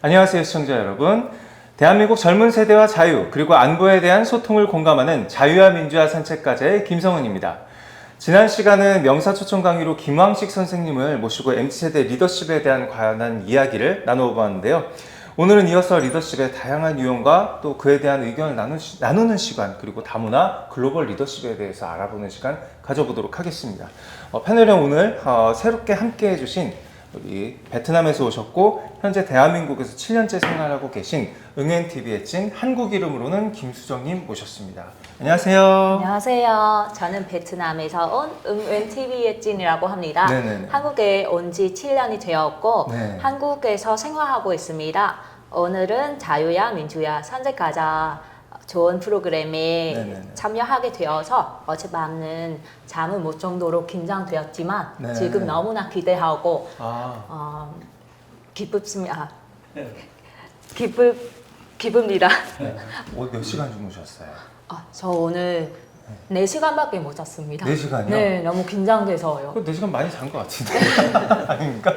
안녕하세요, 시청자 여러분. 대한민국 젊은 세대와 자유, 그리고 안보에 대한 소통을 공감하는 자유와 민주화 산책가자의 김성은입니다. 지난 시간은 명사초청 강의로 김왕식 선생님을 모시고 MZ세대 리더십에 대한 관한 이야기를 나누어보았는데요. 오늘은 이어서 리더십의 다양한 유형과 또 그에 대한 의견을 나누는 시간, 그리고 다문화 글로벌 리더십에 대해서 알아보는 시간 가져보도록 하겠습니다. 패널에 오늘 새롭게 함께 해주신 우리 베트남에서 오셨고 현재 대한민국에서 7년째 생활하고 계신 응엔TV의 찐 한국 이름으로는 김수정님 모셨습니다. 안녕하세요. 안녕하세요. 저는 베트남에서 온 응엔TV의 찐이라고 합니다. 네네네. 한국에 온 지 7년이 되었고 네. 한국에서 생활하고 있습니다. 오늘은 자유야 민주야 산책가자 좋은 프로그램에 네네네. 참여하게 되어서 어젯밤은 잠을 못 정도로 긴장되었지만 네. 지금 너무나 기대하고 기쁩니다. 기쁩니다. 몇 시간 주무셨어요? 저 오늘 4시간밖에 못 잤습니다. 4시간이요? 네, 너무 긴장돼서요. 4시간 많이 잔 것 같은데. 아닙니까?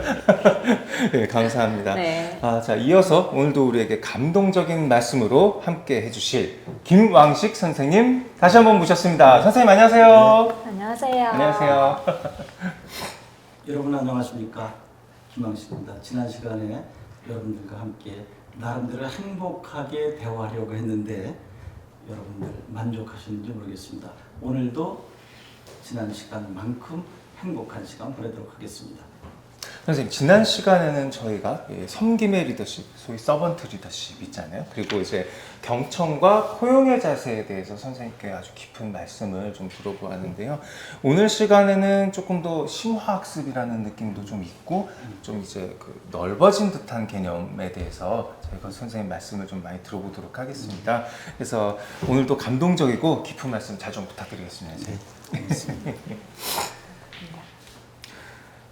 네, 감사합니다. 네. 자, 이어서 오늘도 우리에게 감동적인 말씀으로 함께 해주실 김왕식 선생님 다시 한번 모셨습니다. 선생님 안녕하세요. 안녕하세요. 안녕하세요. 여러분 안녕하십니까? 김왕식입니다. 지난 시간에 여러분들과 함께 나름대로 행복하게 대화하려고 했는데 여러분들 만족하셨는지 모르겠습니다. 오늘도 지난 시간만큼 행복한 시간 보내도록 하겠습니다. 선생님, 지난 시간에는 저희가 섬김의 리더십, 소위 서번트 리더십 있잖아요. 그리고 이제 경청과 포용의 자세에 대해서 선생님께 아주 깊은 말씀을 좀 들어보았는데요. 오늘 시간에는 조금 더 심화학습이라는 느낌도 좀 있고, 좀 이제 그 넓어진 듯한 개념에 대해서 저희가 선생님 말씀을 좀 많이 들어보도록 하겠습니다. 그래서 오늘도 감동적이고 깊은 말씀 잘 좀 부탁드리겠습니다. 선생님.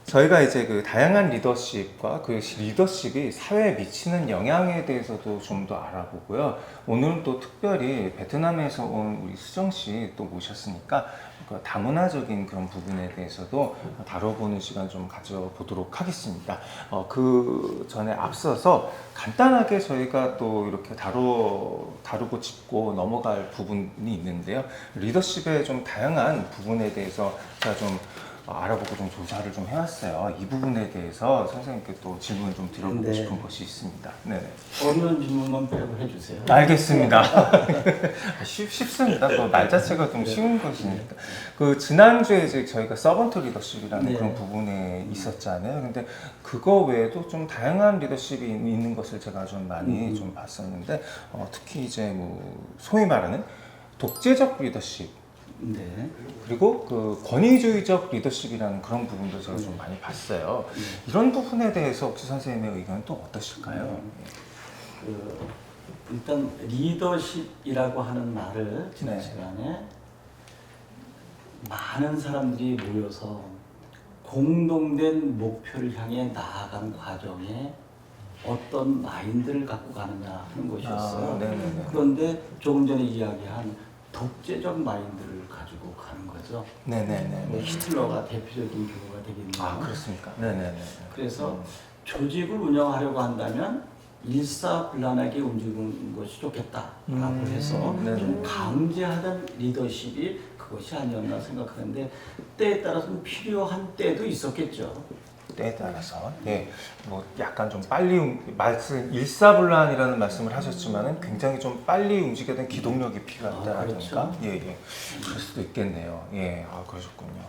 저희가 이제 그 다양한 리더십과 그 리더십이 사회에 미치는 영향에 대해서도 좀 더 알아보고요. 오늘은 또 특별히 베트남에서 온 우리 수정 씨 또 모셨으니까 그 다문화적인 그런 부분에 대해서도 다뤄보는 시간 좀 가져보도록 하겠습니다. 그 전에 앞서서 간단하게 저희가 또 이렇게 다루고 짚고 넘어갈 부분이 있는데요. 리더십의 좀 다양한 부분에 대해서 제가 좀 알아보고 좀 조사를 좀 해왔어요. 이 부분에 대해서 선생님께 또 질문을 좀 드려보고 네. 싶은 것이 있습니다. 네네. 어려운 질문만 빼고 해주세요. 알겠습니다. 쉽습니다. 그 말 자체가 좀 쉬운 것이니까. 그 지난주에 이제 저희가 서번트 리더십이라는 네. 그런 부분에 있었잖아요. 근데 그거 외에도 좀 다양한 리더십이 있는 것을 제가 좀 많이 좀 봤었는데, 특히 이제 뭐 소위 말하는 독재적 리더십, 네. 그리고 그 권위주의적 리더십이라는 그런 부분도 제가 좀 많이 봤어요. 이런 부분에 대해서 혹시 선생님의 의견은 또 어떠실까요? 일단 리더십이라고 하는 말을 지난 네. 시간에 많은 사람들이 모여서 공동된 목표를 향해 나아가는 과정에 어떤 마인드를 갖고 가느냐 하는 것이었어요. 네네네. 그런데 조금 전에 이야기한 독재적 마인드를 가지고 가는 거죠. 네네네. 히틀러가 대표적인 경우가 되겠네요. 그렇습니까? 네네네. 그래서 조직을 운영하려고 한다면 일사불란하게 움직이는 것이 좋겠다라고 해서 네네. 좀 강제하던 리더십이 그것이 아니었나 생각하는데 때에 따라서는 필요한 때도 있었겠죠. 때에 따라서 뭐 약간 좀 빨리 일사불란이라는 말씀을 하셨지만은 굉장히 좀 빨리 움직여야 되는 기동력이 필요하다라든가 그렇죠. 그럴 수도 있겠네요. 그러셨군요.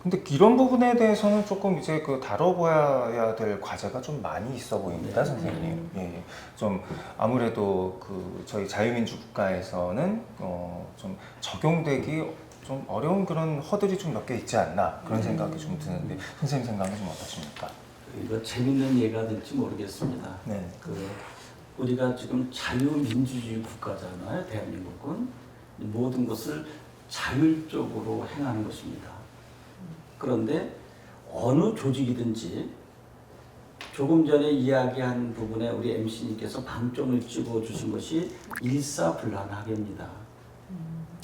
근데 이런 부분에 대해서는 조금 이제 그 다뤄봐야 될 과제가 좀 많이 있어 보입니다, 선생님. 좀 아무래도 그 저희 자유민주 국가에서는 좀 적용되기 좀 어려운 그런 허들이 좀 몇 개 있지 않나 그런 생각이 좀 드는데 선생님 생각은 좀 어떠십니까? 이거 재밌는 예가 될지 모르겠습니다. 네. 우리가 지금 자유민주주의 국가잖아요. 대한민국은 모든 것을 자율적으로 행하는 것입니다. 그런데 어느 조직이든지 조금 전에 이야기한 부분에 우리 MC님께서 방점을 찍어 주신 것이 일사불란하게입니다.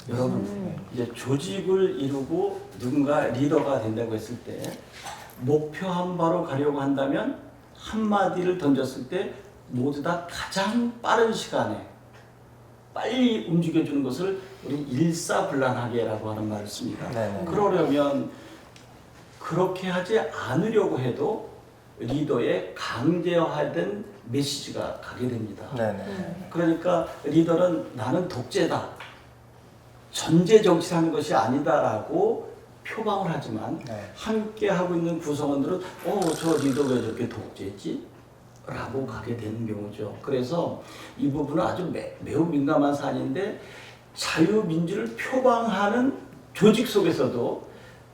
여러분, 이제 조직을 이루고 누군가 리더가 된다고 했을 때 목표한 바로 가려고 한다면 한마디를 던졌을 때 모두 다 가장 빠른 시간에 빨리 움직여주는 것을 우리 일사불란하게라고 하는 말을 씁니다. 네네. 그러려면 그렇게 하지 않으려고 해도 리더의 강제화된 메시지가 가게 됩니다. 네네. 그러니까 리더는 나는 독재다, 전제 정치라는 것이 아니다라고 표방을 하지만 네. 함께 하고 있는 구성원들은 저 리더 왜 저렇게 독재지? 라고 가게 되는 경우죠. 그래서 이 부분은 아주 매우 민감한 사안인데 자유민주를 표방하는 조직 속에서도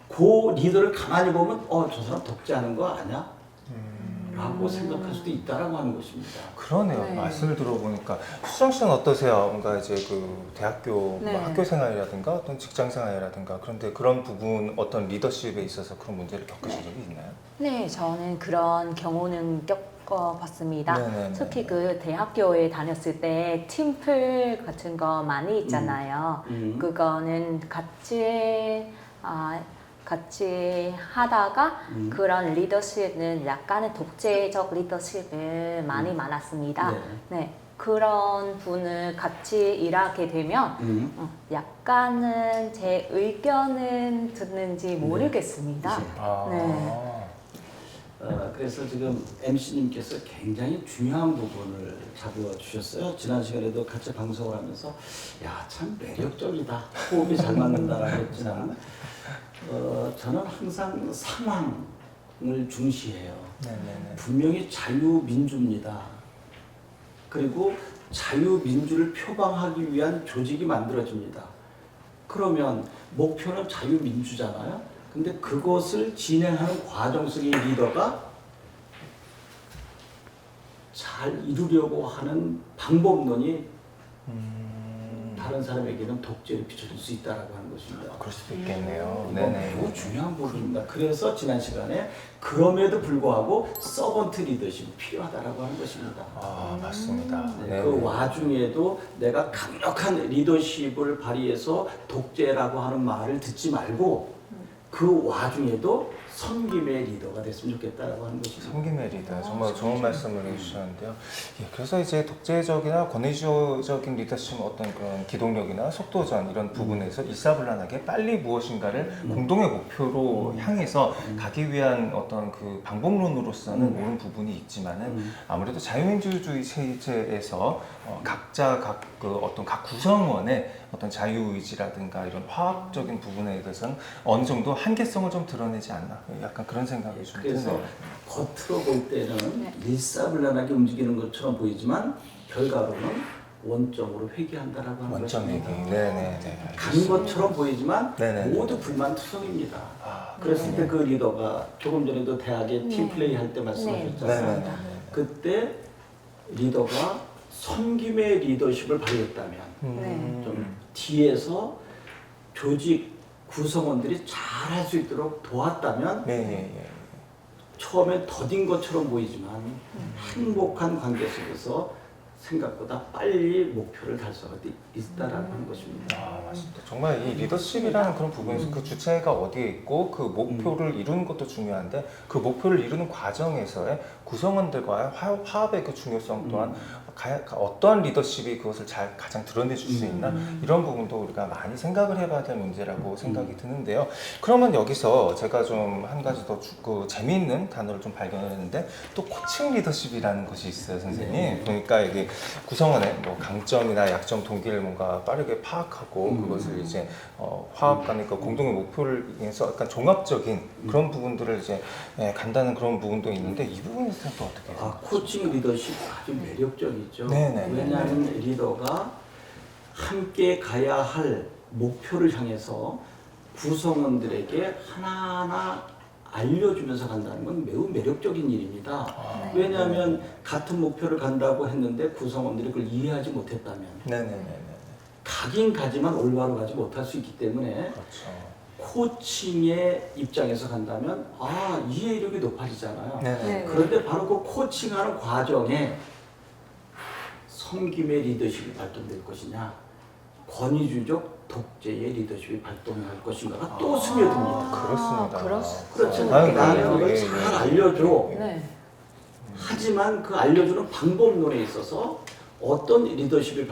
그 리더를 가만히 보면 저 사람 독재하는 거 아니야? 라고 생각할 수도 있다라고 하는 것입니다. 그러네요. 네. 말씀을 들어보니까 수정 씨는 어떠세요? 뭔가 이제 그 대학교 네. 뭐 학교 생활이라든가 어떤 직장 생활이라든가 그런데 그런 부분 어떤 리더십에 있어서 그런 문제를 겪으신 적이 있나요? 네, 저는 그런 경우는 겪어봤습니다. 네네네. 특히 그 대학교에 다녔을 때 팀플 같은 거 많이 있잖아요. 그거는 같이 하다가 그런 리더십은 약간의 독재적 리더십을 많이 많았습니다. 네. 그런 분을 같이 일하게 되면 약간은 제 의견은 듣는지 모르겠습니다. 네. 그래서 지금 MC님께서 굉장히 중요한 부분을 잡아주셨어요. 지난 시간에도 같이 방송을 하면서 참 매력적이다, 호흡이 잘 맞는다라고 했지만 저는 항상 상황을 중시해요. 네네네. 분명히 자유민주입니다. 그리고 자유민주를 표방하기 위한 조직이 만들어집니다. 그러면 목표는 자유민주잖아요. 근데 그것을 진행하는 과정 속의 리더가 잘 이루려고 하는 방법론이 다른 사람에게는 독재를 비춰줄 수 있다라고 하는 것입니다. 그럴 수도 있겠네요. 이거 네네. 매우 중요한 부분입니다. 그래서 지난 시간에 그럼에도 불구하고 서번트 리더십이 필요하다라고 하는 것입니다. 맞습니다. 네, 그 와중에도 내가 강력한 리더십을 발휘해서 독재라고 하는 말을 듣지 말고 그 와중에도 섬김의 리더가 됐으면 좋겠다라고 하는 것입니다. 섬김의 리더 정말 좋은 말씀을 해주셨는데요. 예, 그래서 이제 독재적이나 권위주의적인 리더십은 어떤 그런 기동력이나 속도전 이런 부분에서 일사불란하게 빨리 무엇인가를 공동의 목표로 향해서 가기 위한 어떤 그 방법론으로서는 옳은 부분이 있지만은 아무래도 자유민주주의 체제에서 각자 각 구성원의 어떤 자유의지라든가 이런 화학적인 부분에 대해서는 어느 정도 한계성을 좀 드러내지 않나 약간 그런 생각이 좀 그래서 드네요. 겉으로 볼 때는 일사불란하게 움직이는 것처럼 보이지만 결과로는 원점으로 회귀한다라고 하는 원점 얘기. 것입니다. 네네네. 간 것처럼 보이지만 네네. 모두 불만투성입니다. 그랬을 때 그 리더가 조금 전에도 대학에 팀플레이 할 때 말씀하셨잖아요. 네네네. 그때 리더가 섬김의 리더십을 발휘했다면 좀 뒤에서 조직 구성원들이 잘 할 수 있도록 도왔다면 네네. 처음엔 더딘 것처럼 보이지만 행복한 관계 속에서 생각보다 빨리 목표를 달성할 수 있다라는 하는 것입니다. 맞습니다. 정말 이 리더십이라는 그런 부분에서 그 주체가 어디에 있고 그 목표를 이루는 것도 중요한데 그 목표를 이루는 과정에서의 구성원들과의 화합의 그 중요성 또한 어떠한 리더십이 그것을 가장 드러내줄 수 있나 이런 부분도 우리가 많이 생각을 해봐야 될 문제라고 생각이 드는데요. 그러면 여기서 제가 좀 한 가지 더 재미있는 단어를 좀 발견했는데 또 코칭 리더십이라는 것이 있어요, 선생님. 그러니까 이게 구성원의 뭐 강점이나 약점, 동기를 뭔가 빠르게 파악하고 그것을 이제 화합 간의 그 공동의 목표를 위해서 약간 종합적인 그런 부분들을 이제 간다는 그런 부분도 있는데 이 부분에 대해서 또 어떻게 생각하세요? 코칭 리더십 아주 매력적이죠. 네네. 왜냐하면 리더가 함께 가야 할 목표를 향해서 구성원들에게 하나하나 알려주면서 간다는 건 매우 매력적인 일입니다. 왜냐하면 같은 목표를 간다고 했는데 구성원들이 그걸 이해하지 못했다면 네네네. 가긴 가지만 올바로 가지 못할 수 있기 때문에 그렇죠. 코칭의 입장에서 간다면 이해력이 높아지잖아요. 네네. 그런데 바로 그 코칭하는 과정에 섬김의 리더십이 발동될 것이냐, 권위주의적 독재의 리더십이 발동할 것인가가 또 스며듭니다. 그렇습니다. 그렇죠. 그렇죠. 아유, 나는 예, 이걸 예, 잘 예. 알려줘. 네. 하지만 그 알려주는 방법론에 있어서 어떤 리더십이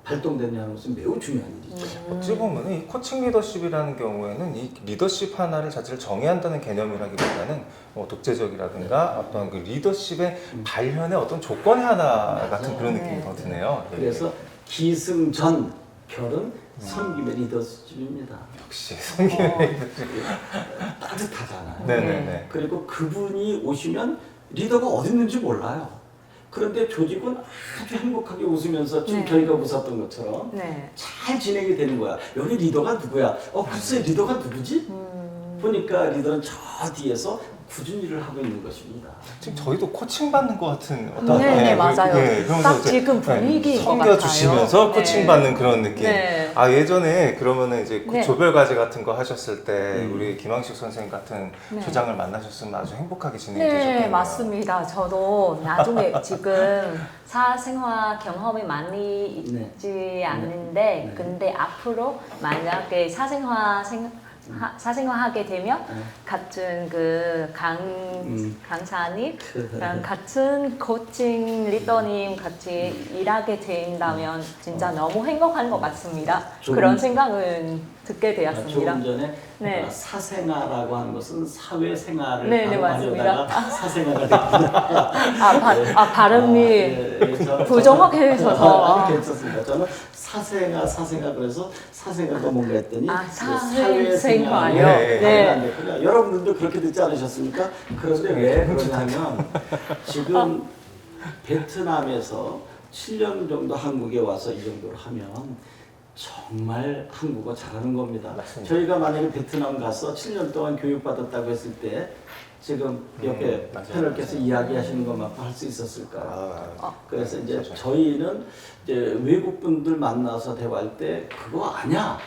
발동되느냐는 것은 매우 중요한 일이죠. 어찌 보면 이 코칭 리더십이라는 경우에는 이 리더십 하나를 자체를 정의한다는 개념이라기보다는 뭐 독재적이라든가 어떤 그 리더십의 발현의 어떤 조건의 하나 같은 그런 느낌이 더 드네요. 예. 그래서 기승전 결은 섬김의 리더십입니다. 역시 성김의 리더십. 따뜻하잖아요. 네네네. 그리고 그분이 오시면 리더가 어디 있는지 몰라요. 그런데 조직은 아주 행복하게 웃으면서 지금 네. 저희가 웃었던 것처럼 네. 잘 진행이 되는 거야. 여기 리더가 누구야? 글쎄 리더가 누구지? 보니까 리더는 저 뒤에서 꾸준히 일을 하고 있는 것입니다. 지금 저희도 코칭 받는 것 같은 어떤 네, 맞아요. 그러면서 딱 이제 지금 분위기인 것 섬겨 같아요. 주시면서 네. 코칭 받는 그런 느낌. 네. 아 예전에 그러면은 이제 네. 조별 과제 같은 거 하셨을 때 우리 김항식 선생 같은 네. 조장을 만나셨으면 아주 행복하게 진행되셨겠네요. 네, 맞습니다. 저도 나중에 지금 사생활 경험이 많이 있지 않는데, 네. 근데 앞으로 만약에 사생활 하게 되면 같은 그 강사님랑 같은 코칭 리더님 같이 일하게 된다면 진짜 너무 행복한 것 같습니다. 그런 생각은 듣게 되었습니다. 조금 전에 네. 사생아라고 하는 것은 사회생활을 네, 네, 발음하려다가 맞습니다. 사생아가 됐구나. 발음이 저는 부정확해 있어서. 아니, 괜찮습니다. 저는 사생아 그래서 사생아가 뭔가 했더니 사회생활이요? 네. 네. 여러분들도 그렇게 듣지 않으셨습니까? 그런데 왜 그러냐면 지금 베트남에서 7년 정도 한국에 와서 이 정도를 하면 정말 한국어 잘하는 겁니다. 맞습니다. 저희가 만약에 베트남 가서 7년 동안 교육받았다고 했을 때 지금 옆에 맞아요. 패널께서 이야기하시는 것만큼 할 수 있었을까? 그래서 이제 그렇죠. 저희는 이제 외국 분들 만나서 대화할 때 그거 아냐?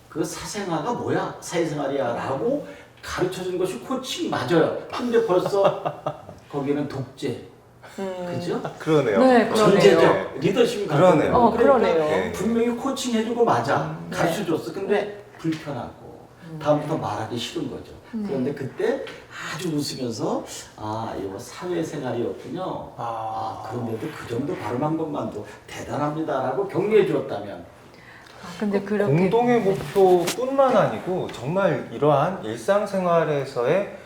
그 사생아가 뭐야? 사회생활이야라고 가르쳐 준 것이 코칭 맞아요. 근데 벌써 거기는 독재. 그죠? 그러네요. 네, 그러네요. 전제적 리더십이 그러네요. 그러네요. 네. 분명히 코칭해주고 맞아 네. 가르쳐줬어. 근데 불편하고 다음부터 말하기 싫은 거죠. 그런데 그때 아주 웃으면서 이거 사회생활이었군요. 그런데도 그 정도 발음한 것만도 대단합니다라고 격려해 주었다면 근데 그렇게 공동의 목표뿐만 아니고 정말 이러한 일상생활에서의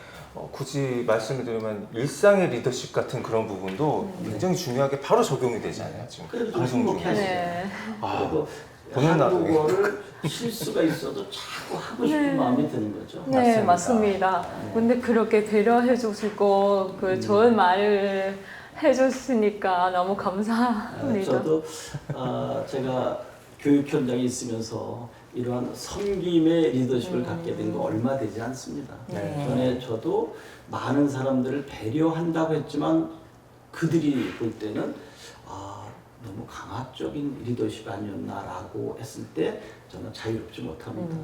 굳이 말씀을 드리면 일상의 리더십 같은 그런 부분도 굉장히 중요하게 바로 적용이 되잖아요. 지금 그래도 방송 행복해 중에. 네. 그리고 보는 나도 한국어를 실수가 있어도 자꾸 하고 싶은 마음이 드는 거죠. 네, 맞습니다. 맞습니다. 근데 그렇게 배려해 주시고 그 좋은 말을 해 주시니까 너무 감사합니다. 저도 제가 교육 현장에 있으면서 이러한 섬김의 리더십을 갖게 된 거 얼마 되지 않습니다. 네. 전에 저도 많은 사람들을 배려한다고 했지만 그들이 볼 때는 너무 강압적인 리더십 아니었나라고 했을 때 저는 자유롭지 못합니다.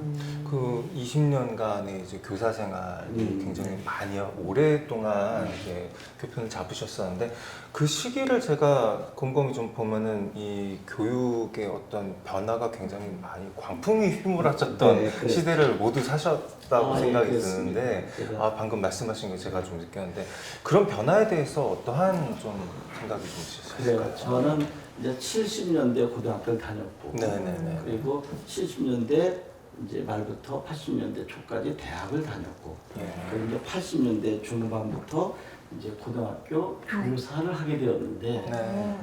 그 20년간의 이제 교사 생활이 굉장히 많이 오랫동안 이제 교편을 잡으셨었는데 그 시기를 제가 곰곰이 좀 보면은 이 교육의 어떤 변화가 굉장히 많이 광풍이 휘몰아쳤던 네, 그래. 시대를 모두 사셨다고 생각이 그렇습니다. 드는데 제가 방금 말씀하신 게 제가 좀 느꼈는데 그런 변화에 대해서 어떠한 좀 생각이 좀 있으실까요? 그래요. 저는 이제 70년대 고등학교를 다녔고 네네네. 그리고 70년대 이제 말부터 80년대 초까지 대학을 다녔고 예. 그리고 이제 80년대 중반부터 이제 고등학교 교사를 하게 되었는데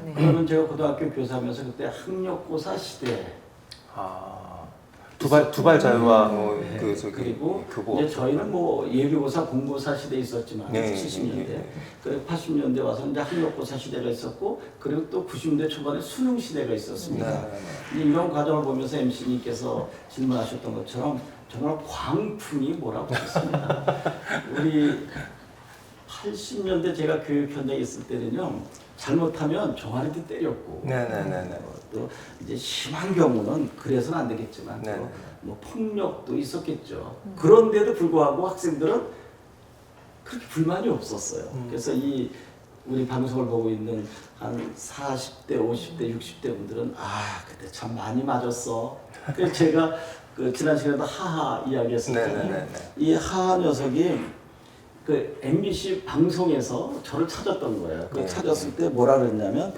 네. 그러면 제가 고등학교 교사하면서 그때 학력고사 시대 두발 자유와 뭐 네. 그 저기 그리고 교보 이제 저희는 뭐 예비고사 공고사 시대에 있었지만 네, 70년대 예. 그리고 80년대 와서 이제 학력고사 시대가 있었고 그리고 또 90년대 초반에 수능 시대가 있었습니다. 네. 이제 이런 과정을 보면서 MC님께서 질문하셨던 것처럼 정말 광풍이 몰아붙었습니다. 우리 80년대 제가 교육 현장에 있을 때는요 잘못하면 종아리도 때렸고 네네네네. 또 이제 심한 경우는 그래서는 안 되겠지만 네. 또 뭐 폭력도 있었겠죠. 그런데도 불구하고 학생들은 그렇게 불만이 없었어요. 그래서 이 우리 방송을 보고 있는 한 40대, 50대, 60대 분들은 그때 참 많이 맞았어. 그래서 제가 그 지난 시간에도 하하 이야기했을 때 네네네네. 이 하하 녀석이 그 MBC 방송에서 저를 찾았던 거예요. 그 네. 찾았을 때 뭐라 그랬냐면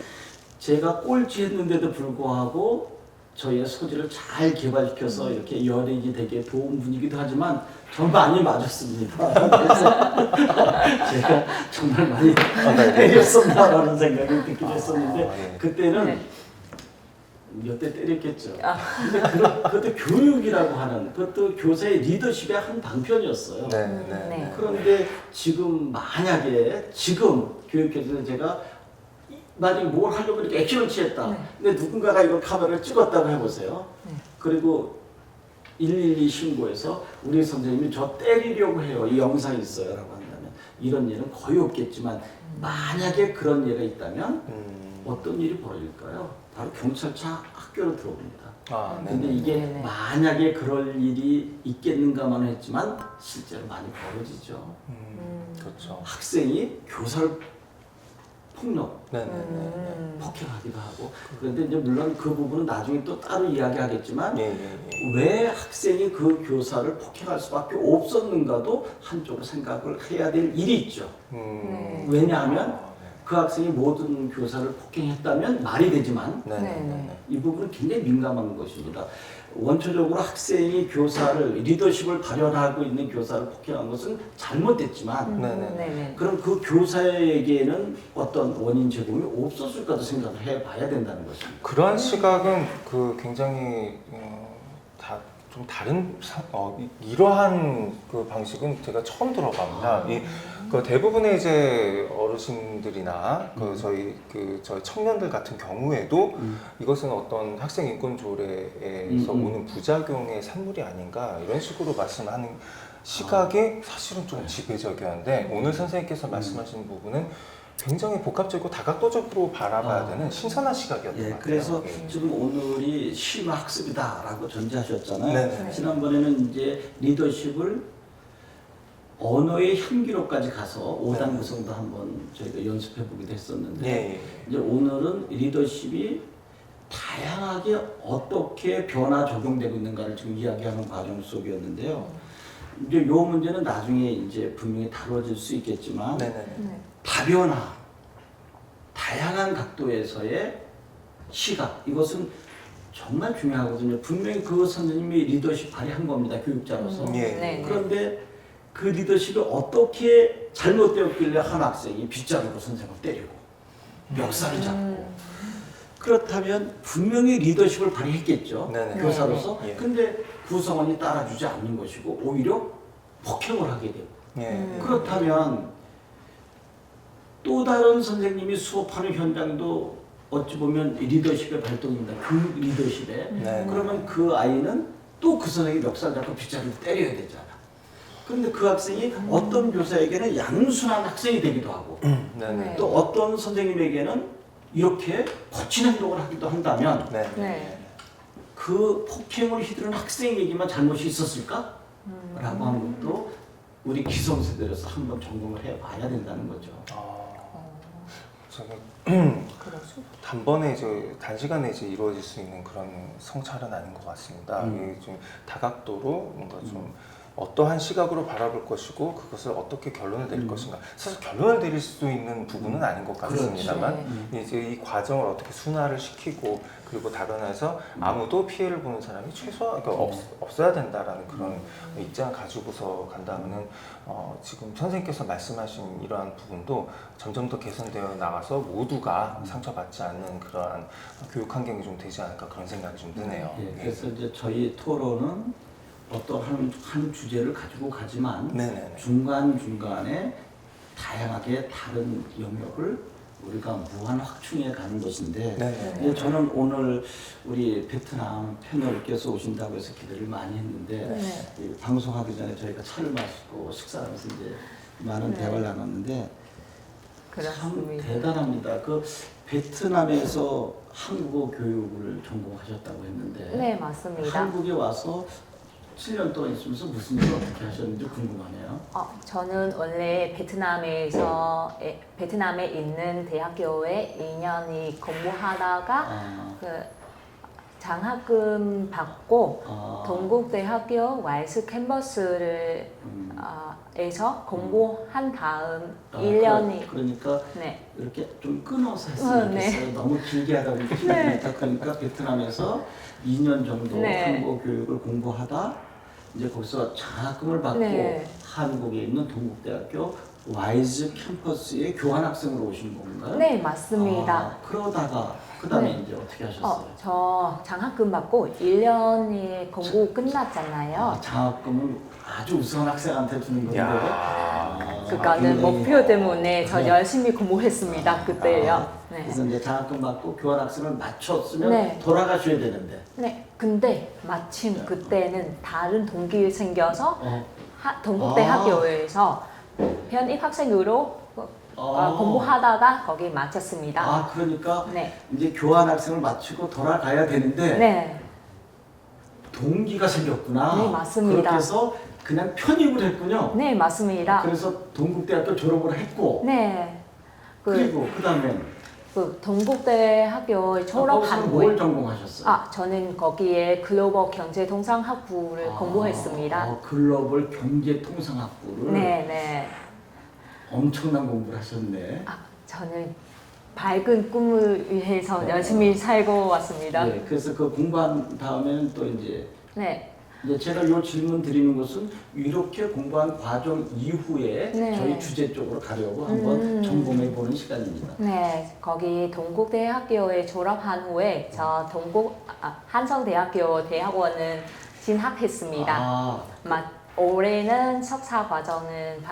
제가 꼴찌했는데도 불구하고 저희의 소질을 잘 개발시켜서 이렇게 연예인이 되게 도움 분이기도 하지만 전 많이 맞았습니다. 그래서 제가 정말 많이 때렸었나라는 생각이 들기도 했었는데 네. 그때는 네. 몇 대 때렸겠죠. 근데 그것도 교육이라고 하는 그것도 교사의 리더십의 한 방편이었어요. 네, 네. 그런데 지금 만약에 지금 교육에서 제가 만약에 뭘 하려고 이렇게 액션을 취했다. 네. 근데 누군가가 이걸 카메라를 찍었다고 해보세요. 네. 그리고 112 신고해서 우리 선생님이 저 때리려고 해요. 이 영상이 있어요. 라고 한다면 이런 일은 거의 없겠지만 만약에 그런 예가 있다면 어떤 일이 벌어질까요? 바로 경찰차 학교로 들어옵니다. 아, 네. 근데 이게 네네. 만약에 그럴 일이 있겠는가만 했지만 실제로 많이 벌어지죠. 그렇죠. 학생이 교사를 폭력, 네, 네, 네. 폭행하기도 하고 그런데 이제 물론 그 부분은 나중에 또 따로 이야기하겠지만 예, 예, 예. 왜 학생이 그 교사를 폭행할 수밖에 없었는가도 한쪽으로 생각을 해야 될 일이 있죠. 네. 왜냐하면 아, 그 학생이 모든 교사를 폭행했다면 말이 되지만 네, 네, 네, 네. 이 부분은 굉장히 민감한 것입니다. 원초적으로 학생이 교사를 리더십을 발현하고 있는 교사를 폭행한 것은 잘못됐지만 네네. 그럼 그 교사에게는 어떤 원인 제공이 없었을까도 생각을 해봐야 된다는 것입니다. 그러한 시각은 그 굉장히 좀 다른 이러한 그 방식은 제가 처음 들어갑니다. 그 대부분의 이제 어르신들이나 저희 청년들 같은 경우에도 이것은 어떤 학생 인권 조례에서 오는 부작용의 산물이 아닌가 이런 식으로 말씀하는 시각이 사실은 좀 지배적이었는데 오늘 선생님께서 말씀하신 부분은 굉장히 복합적이고 다각도적으로 바라봐야 되는 신선한 시각이었던 것 같아요. 그래서 예. 지금 오늘이 심화 학습이다라고 전제하셨잖아요. 네네. 지난번에는 이제 리더십을 언어의 향기로까지 가서 5단 구성도 한번 저희가 연습해 보기도 했었는데 예, 예. 이제 오늘은 리더십이 다양하게 어떻게 변화 적용되고 있는가를 지금 이야기하는 과정 속이었는데요. 이제 요 문제는 나중에 이제 분명히 다뤄질 수 있겠지만 네네. 다변화, 다양한 각도에서의 시각 이것은 정말 중요하거든요. 분명히 그 선생님이 리더십 발휘한 겁니다. 교육자로서. 예. 네. 그런데 그 리더십이 어떻게 잘못되었길래 한 학생이 빗자루로 선생님을 때리고 멱살을 잡고 그렇다면 분명히 리더십을 발휘했겠죠. 네네. 교사로서. 예. 근데 구성원이 따라주지 않는 것이고 오히려 폭행을 하게 되고 예. 그렇다면 또 다른 선생님이 수업하는 현장도 어찌 보면 리더십의 발동입니다. 교육 리더십에. 네. 그러면 그 아이는 또 그 선생님이 멱살 잡고 빗자루를 때려야 되잖아. 그런데 그 학생이 어떤 교사에게는 양순한 학생이 되기도 하고 네네. 또 어떤 선생님에게는 이렇게 거친 행동을 하기도 한다면 네. 네. 그 폭행을 휘두른 학생에게만 잘못이 있었을까? 라고 하는 것도 우리 기성세대로서 한번 점검을 해봐야 된다는 거죠. 그렇죠. 단번에 단시간에 이루어질 수 있는 그런 성찰은 아닌 것 같습니다. 이게 좀 다각도로 뭔가 좀 어떠한 시각으로 바라볼 것이고 그것을 어떻게 결론을 내릴 것인가. 사실 결론을 내릴 수 있는 부분은 아닌 것 같습니다만 이제 이 과정을 어떻게 순화를 시키고 그리고 다변화해서 아무도 피해를 보는 사람이 그러니까 없어야 된다라는 그런 입장을 가지고서 간다면은 지금 선생님께서 말씀하신 이러한 부분도 점점 더 개선되어 나가서 모두가 상처받지 않는 그러한 교육 환경이 좀 되지 않을까 그런 생각이 좀 드네요. 그래서 이제 저희 토론은 어떤 한 주제를 가지고 가지만 네네네. 중간중간에 다양하게 다른 영역을 우리가 무한 확충해 가는 것인데 네네. 저는 오늘 우리 베트남 패널께서 오신다고 해서 기대를 많이 했는데 이 방송하기 전에 저희가 차를 마시고 식사하면서 이제 많은 대화를 나눴는데 참 그렇습니다. 대단합니다. 그 베트남에서 한국어 교육을 전공하셨다고 했는데 네, 맞습니다. 한국에 와서 7년 동안 있으면서 무슨 일을 어떻게 하셨는지 궁금하네요. 저는 원래 베트남에 있는 대학교에 2년이 공부하다가 장학금 받고 아. 동국대학교 와이스 캠퍼스를 에서 공부한 다음 1년이 그러니까 네. 이렇게 좀 끊어서 했으면 네. 좋겠어요. 너무 길게 하다 보니까 시간이 네. 많다. 그러니까 베트남에서 2년 정도 네. 한국어 교육을 공부하다 이제 거기서 장학금을 받고 네. 한국에 있는 동국대학교 와이즈 캠퍼스에 교환학생으로 오신 건가요? 네, 맞습니다. 아, 그러다가 그다음에 네. 이제 어떻게 하셨어요? 저 장학금 받고 1년이 공부 끝났잖아요. 아, 장학금은 아주 우수한 학생한테 주는 건데. 야. 그거는 굉장히- 목표 때문에 저 네. 열심히 공부했습니다. 그때요. 네. 그래서 이제 장학금 받고 교환학생을 마쳤으면 네. 돌아가셔야 되는데. 네. 근데 마침 그때는 다른 동기 생겨서 어. 동국대 아. 학교에서 현입 학생으로 공부하다가 거기 마쳤습니다. 아, 그러니까 네. 이제 교환학생을 마치고 돌아가야 되는데 네. 동기가 생겼구나. 네, 맞습니다. 그렇게 해서 그냥 편입을 했군요. 네, 맞습니다. 그래서 동국대학교 졸업을 했고. 네. 그리고 그다음에 동국대 학교 졸업한 거기서 후에 뭘 전공하셨어요? 저는 거기에 글로벌 경제통상학부를 공부했습니다. 글로벌 경제통상학부를 네, 네. 엄청난 공부를 하셨네. 저는 밝은 꿈을 위해서 네. 열심히 살고 왔습니다. 네, 그래서 그 공부한 다음에는 또 이제 제가 이 질문 드리는 것은 이렇게 공부한 과정 이후에 네. 저희 주제 쪽으로 가려고 한번 점검해 보는 시간입니다. 네, 거기 동국대 학교에 졸업한 후에 저 한성대학교 대학원은 진학했습니다. 아, 올해는 석사 과정은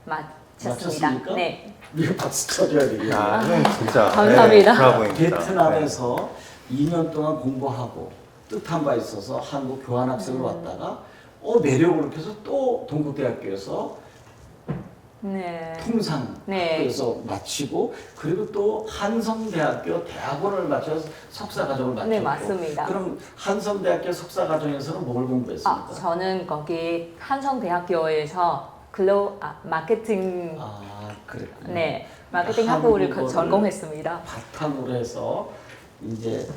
마쳤습니다. 마쳤습니까? 네, 이거 박수 쳐줘야 되겠네요. 야, 이건 진짜 감사합니다. 네, 브라보입니다. 베트남에서 2년 동안 공부하고 뜻한 바 있어서 한국 교환학생으로 왔다가 매력을 느껴서 또 동국대학교에서 네, 통상 네. 학교에서 마치고 그리고 또 한성대학교 대학원을 마쳐서 석사과정을 마쳤고 네, 맞습니다. 그럼 한성대학교 석사과정에서는 뭘 공부했습니까? 저는 거기 한성대학교에서 마케팅 그랬군요. 네, 마케팅 학부를 한국어를 전공했습니다. 바탕으로 해서 이제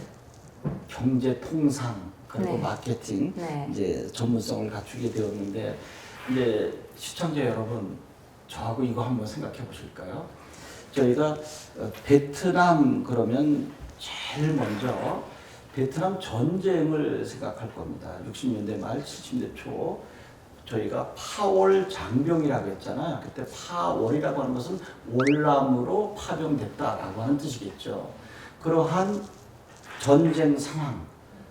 경제 통상 그리고 네. 마케팅 네. 이제 전문성을 갖추게 되었는데 이제 시청자 여러분 저하고 이거 한번 생각해 보실까요? 저희가 베트남 그러면 제일 먼저 베트남 전쟁을 생각할 겁니다. 60년대 말 70년대 초 저희가 파월 장병이라고 했잖아요. 그때 파월이라고 하는 것은 월남으로 파병됐다라고 하는 뜻이겠죠. 그러한 전쟁 상황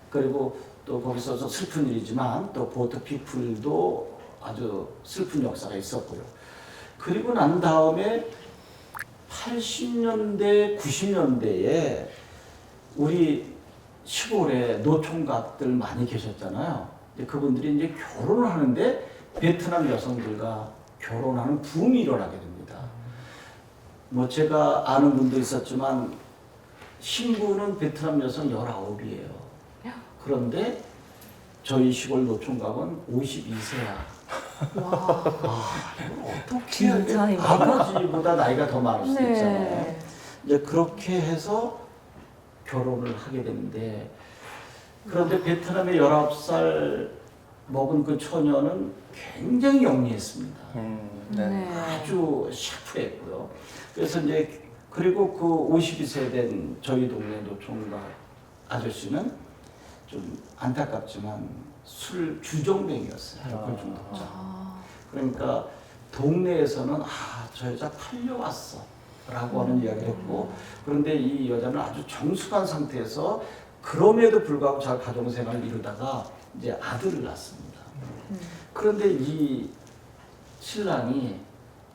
그리고 또 거기서 슬픈 일이지만 또 보트 피플도 아주 슬픈 역사가 있었고요. 그리고 난 다음에 80년대, 90년대에 우리 시골에 노총각들 많이 계셨잖아요. 그분들이 이제 결혼을 하는데 베트남 여성들과 결혼하는 붐이 일어나게 됩니다. 뭐 제가 아는 분도 있었지만 신부는 베트남 여성 19이에요. 그런데 저희 시골 노총각은 52세야. 와, 어떻게 해야 돼? 진짜입니까? 아버지보다 나이가 더 많을 수도 있잖아요. 네. 이제 그렇게 해서 결혼을 하게 되는데 그런데 베트남의 19살 먹은 그 처녀는 굉장히 영리했습니다. 네. 아주 샤프했고요. 그래서 이제 그리고 그 52세 된 저희 동네 노총각 아저씨는 좀 안타깝지만 술 주정뱅이였어요. 알코올 중독자. 그러니까 동네에서는 저 여자 팔려왔어 라고 하는 이야기를 했고 그런데 이 여자는 아주 정숙한 상태에서 그럼에도 불구하고 잘 가정생활을 이루다가 이제 아들을 낳습니다. 그런데 이 신랑이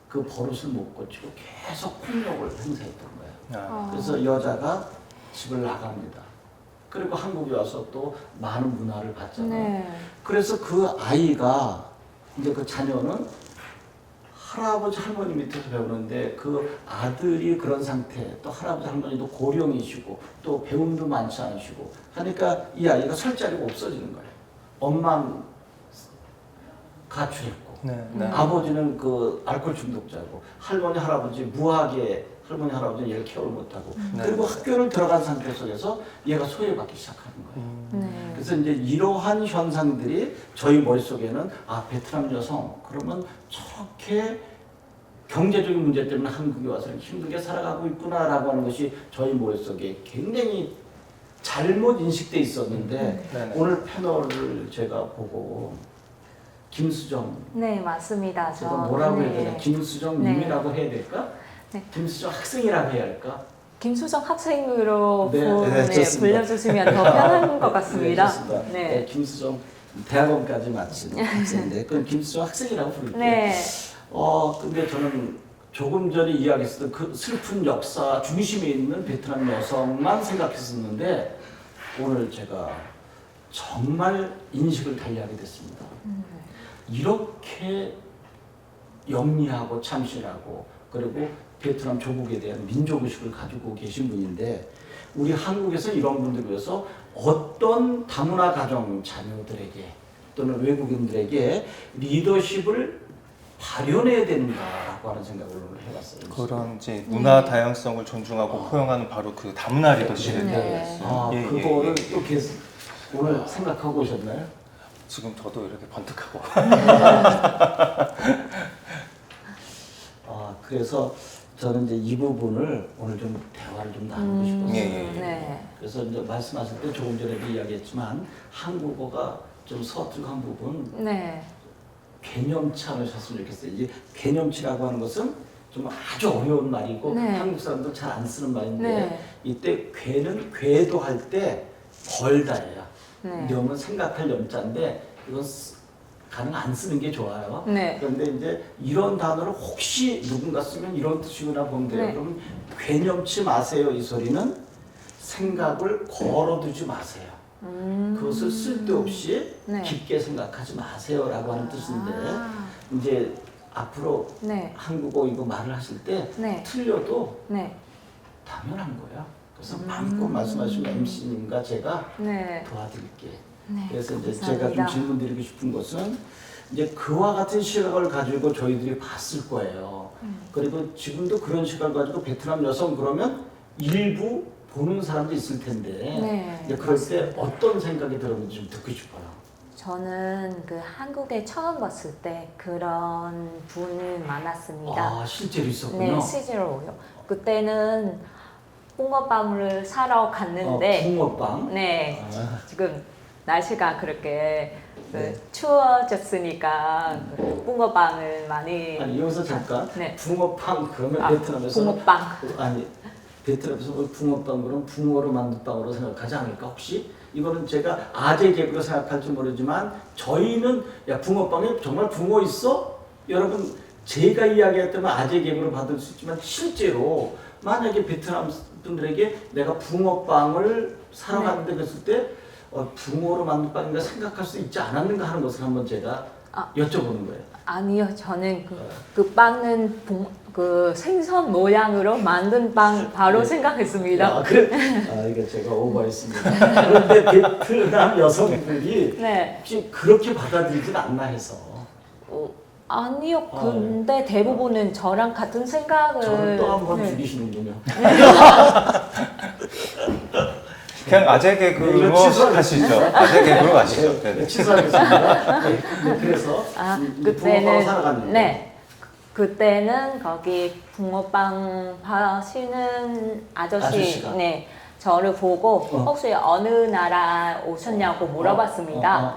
그 버릇을 못 고치고 계속 폭력을 행사했던 거예요. 그래서 여자가 집을 나갑니다. 그리고 한국에 와서 또 많은 문화를 받잖아요. 네. 그래서 그 아이가 이제 그 자녀는 할아버지 할머니 밑에서 배우는데 그 아들이 그런 상태 또 할아버지 할머니도 고령이시고 또 배움도 많지 않으시고 하니까 이 아이가 설 자리가 없어지는 거예요. 엄만 가출했고 네. 아버지는 그 알코올 중독자고 할머니 할아버지 무하게 할머니 할아버지는 얘를 케어를 못하고 네. 그리고 학교를 들어간 상태 속에서 얘가 소외받기 시작하는 거예요. 네. 그래서 이제 이러한 현상들이 저희 머릿속에는 아 베트남 여성 그러면 저렇게 경제적인 문제 때문에 한국에 와서 힘들게 살아가고 있구나라고 하는 것이 저희 머릿속에 굉장히 잘못 인식돼 있었는데 네네. 오늘 패널을 제가 보고 김수정 네, 맞습니다. 제가 뭐라고 해야 되나 김수정 네. 님이라고 해야 될까? 네. 김수정 학생이라고 해야 할까? 김수정 학생으로 네, 네, 좋습니다. 불려주시면 더 편한 것 같습니다. 네, 좋습니다. 네, 김수정 대학원까지 마친 학생인데 그럼 김수정 학생이라고 부를게요. 네. 근데 저는 조금 전에 이야기했었던 그 슬픈 역사 중심에 있는 베트남 여성만 생각했었는데 오늘 제가 정말 인식을 달리하게 됐습니다. 이렇게 영리하고 참신하고 그리고 베트남 조국에 대한 민족의식을 가지고 계신 분인데 우리 한국에서 이런 분들을 위해서 어떤 다문화 가정 자녀들에게 또는 외국인들에게 리더십을 발현해야 되는가라고 하는 생각을 오늘 해봤어요. 그런 이제 문화 다양성을 존중하고 포용하는 바로 그 다문화 리더십에 네. 대해서 예, 예, 그거를 예. 또 계속 오늘 생각하고 오셨나요? 지금 저도 이렇게 번뜩하고 그래서 저는 이제 이 부분을 오늘 좀 대화를 좀 나누고 싶었어요. 예, 예. 네. 그래서 이제 말씀하실 때 조금 전에도 이야기했지만 한국어가 좀 서툴한 부분 네. 개념치 않으셨으면 좋겠어요. 이제 개념치라고 하는 것은 좀 아주 어려운 말이고 네. 한국 사람들 잘 안 쓰는 말인데 네. 이때 괴는 궤도할 때 벌다예요. 네. 염은 생각할 염자인데 이건 가능 안 쓰는 게 좋아요. 네. 그런데 이제 이런 단어를 혹시 누군가 쓰면 이런 뜻이구나 보면 돼요. 네. 그럼 괴념치 마세요. 이 소리는 생각을 걸어두지 마세요. 그것을 쓸데없이 네. 깊게 생각하지 마세요라고 하는 뜻인데 아. 이제 앞으로 네. 한국어 이거 말을 하실 때 네. 틀려도 네. 당연한 거야. 그래서 마음껏 말씀하시면 MC님과 제가 네. 도와드릴게. 네. 그래서 이제 감사합니다. 제가 좀 질문 드리고 싶은 것은 이제 그와 같은 시각을 가지고 저희들이 봤을 거예요. 그리고 지금도 그런 시각을 가지고 베트남 여성 그러면 일부 보는 사람도 있을 텐데 네, 이제 그럴 때 어떤 생각이 들었는지 좀 듣고 싶어요. 저는 그 한국에 처음 왔을 때 그런 분이 많았습니다. 아 실제로 있었군요. 네, 실제로요. 그때는 붕어빵을 사러 갔는데, 붕어빵. 네, 아, 지금 날씨가 그렇게 그 네. 추워졌으니까 그 붕어빵을 많이 아니 여기서 잠깐 네. 붕어빵 그러면 아, 베트남에서 붕어빵. 아니 베트남에서 붕어빵 그럼 붕어로 만든 빵으로 생각하지 않을까 혹시? 이거는 제가 아재 개그로 생각할지 모르지만 저희는 야 붕어빵에 정말 붕어 있어? 여러분 제가 이야기했다면 아재 개그로 받을 수 있지만 실제로 만약에 베트남 분들에게 내가 붕어빵을 사러 네. 갔는데 그랬을 때 붕어로 만든 빵인가 생각할 수 있지 않았는가 하는 것을 한번 제가 여쭤보는 거예요. 아니요, 저는 그 빵은 그 생선 모양으로 만든 빵 바로 네. 생각했습니다. 그래? 이거 제가 오버했습니다. 그런데 베트남 여성들이 네. 혹시 그렇게 받아들이진 않나 해서 아니요, 근데 대부분은 저랑 같은 생각을. 저를 또 한 번 네. 죽이시는군요. 그냥 아재 개그로 이거 취소하겠습니다. 가시죠. 아재 개그로 가시죠. 네, 네. 취소하겠습니다. 네, 그래서 붕어빵 그때는 사러갔는데 네. 그때는 거기 붕어빵 파시는 아저씨가? 네, 저를 보고 어. 혹시 어느 나라 오셨냐고 물어봤습니다.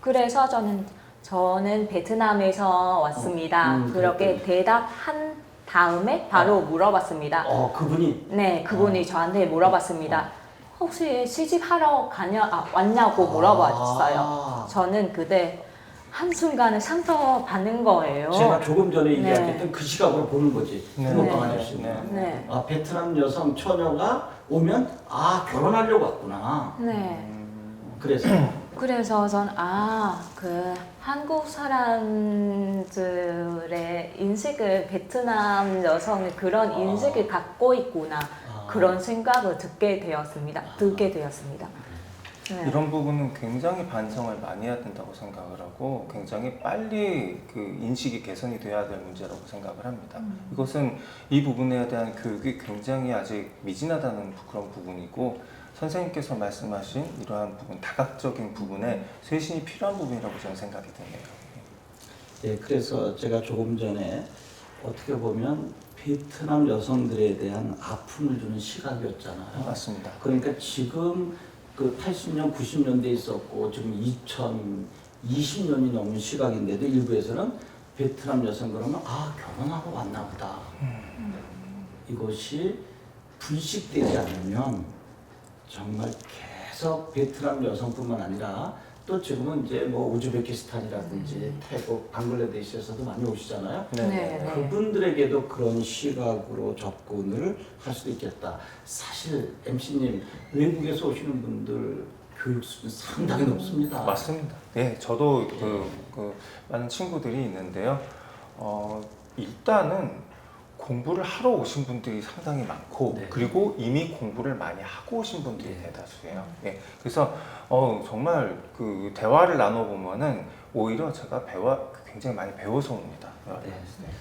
그래서 저는 베트남에서 왔습니다. 그렇게 대답한 다음에 바로 물어봤습니다. 그분이 네, 그분이 저한테 물어봤습니다. 혹시 시집하러 왔냐고 물어봤어요. 저는 그때 한순간에 상처받는 거예요. 제가 조금 전에 네. 이야기했던 그 시각으로 보는 거지. 네. 붕어빵 네. 아저씨. 네. 네. 베트남 여성 처녀가 오면 결혼하려고 왔구나. 네. 그래서 전 그 한국 사람들의 인식을 베트남 여성이 그런 인식을 갖고 있구나 그런 생각을 듣게 되었습니다. 네. 이런 부분은 굉장히 반성을 많이 해야 된다고 생각을 하고 굉장히 빨리 그 인식이 개선이 돼야 될 문제라고 생각을 합니다. 이것은 이 부분에 대한 교육이 굉장히 아직 미진하다는 그런 부분이고 선생님께서 말씀하신 이러한 부분, 다각적인 부분에 쇄신이 필요한 부분이라고 저는 생각이 드네요. 예, 그래서 제가 조금 전에 어떻게 보면 베트남 여성들에 대한 아픔을 주는 시각이었잖아요. 맞습니다. 그러니까 지금 그 80년, 90년대에 있었고 지금 2020년이 넘은 시각인데도 일부에서는 베트남 여성 그러면 결혼하고 왔나 보다. 이것이 불식되지 않으면 정말 계속 베트남 여성뿐만 아니라 또 지금은 이제 뭐 우즈베키스탄이라든지 태국, 방글라데시에서도 많이 오시잖아요. 네. 그분들에게도 그런 시각으로 접근을 할 수도 있겠다. 사실 MC님 외국에서 오시는 분들 교육 수준 상당히 높습니다. 맞습니다. 네, 저도 많은 친구들이 있는데요. 일단은 공부를 하러 오신 분들이 상당히 많고 네. 그리고 이미 공부를 많이 하고 오신 분들이 네. 대다수예요. 예, 그래서 정말 그 대화를 나눠보면은 오히려 제가 굉장히 많이 배워서 옵니다.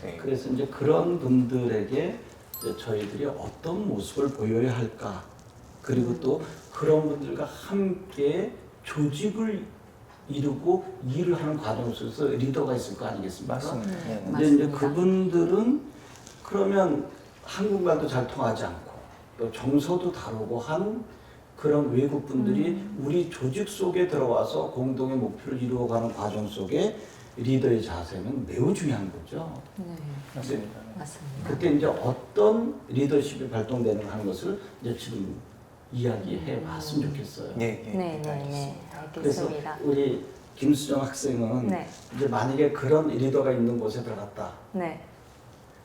네. 그래서 이제 그런 분들에게 이제 저희들이 어떤 모습을 보여야 할까, 그리고 또 그런 분들과 함께 조직을 이루고 일을 하는 과정 속에서 리더가 있을 거 아니겠습니까? 맞습니다. 네. 근데 이제 맞습니다. 그분들은 그러면 한국말도 잘 통하지 않고 또 정서도 다르고 한 그런 외국 분들이 우리 조직 속에 들어와서 공동의 목표를 이루어가는 과정 속에 리더의 자세는 매우 중요한 거죠. 네. 맞습니다. 맞습니다. 그때 이제 어떤 리더십이 발동되는 하는 것을 이제 지금 이야기해 봤으면 좋겠어요. 네, 네. 그래서 알겠습니다. 우리 김수정 학생은 네. 이제 만약에 그런 리더가 있는 곳에 들어갔다. 네.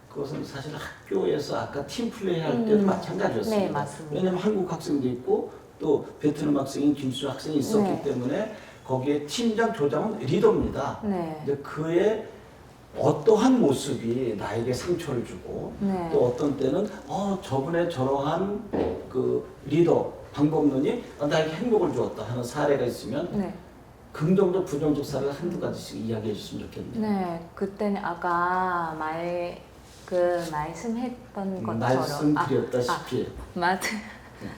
그것은 사실 학교에서 아까 팀플레이 할 때도 마찬가지였습니다. 네, 맞습니다. 왜냐하면 한국 학생도 있고 또 베트남 학생인 김수정 학생이 있었기 네. 때문에 거기에 팀장, 조장은 리더입니다. 네. 근데 그의 어떠한 모습이 나에게 상처를 주고 네. 또 어떤 때는 저분의 저러한 그 리더 방법론이 나에게 행복을 주었다 하는 사례가 있으면 네. 긍정적 부정적 사례를 한두 가지씩 이야기해 줬으면 좋겠네요. 네. 그때는 아까 말씀했던 것처럼 말씀드렸다시피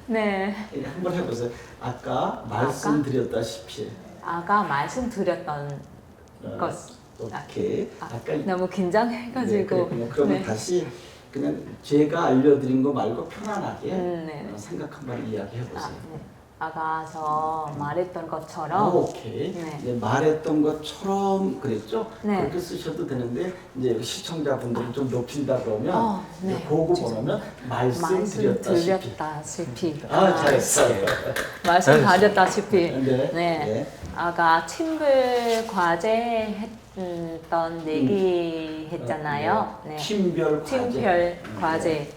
네. 한번 해보세요. 아까 말씀드렸다시피 아까 말씀드렸던 것. 오케이. 아까 너무 긴장해가지고. 네, 그러면 네. 다시 그냥 제가 알려드린 거 말고 편안하게 네. 생각 한번 이야기해 보세요. 네. 아까 저 말했던 것처럼. 오케이. 네. 이제 말했던 것처럼 그랬죠? 네. 그렇게 쓰셔도 되는데 이제 여기 시청자분들이 좀 높인다 그러면 네. 그거 보면 말씀드렸다시피. 말씀드렸다시피. 잘했어요. 말씀드렸다시피. 네. 네. 아까 팀별 과제 했던 얘기 했잖아요. 네. 팀별 과제. 팀별 과제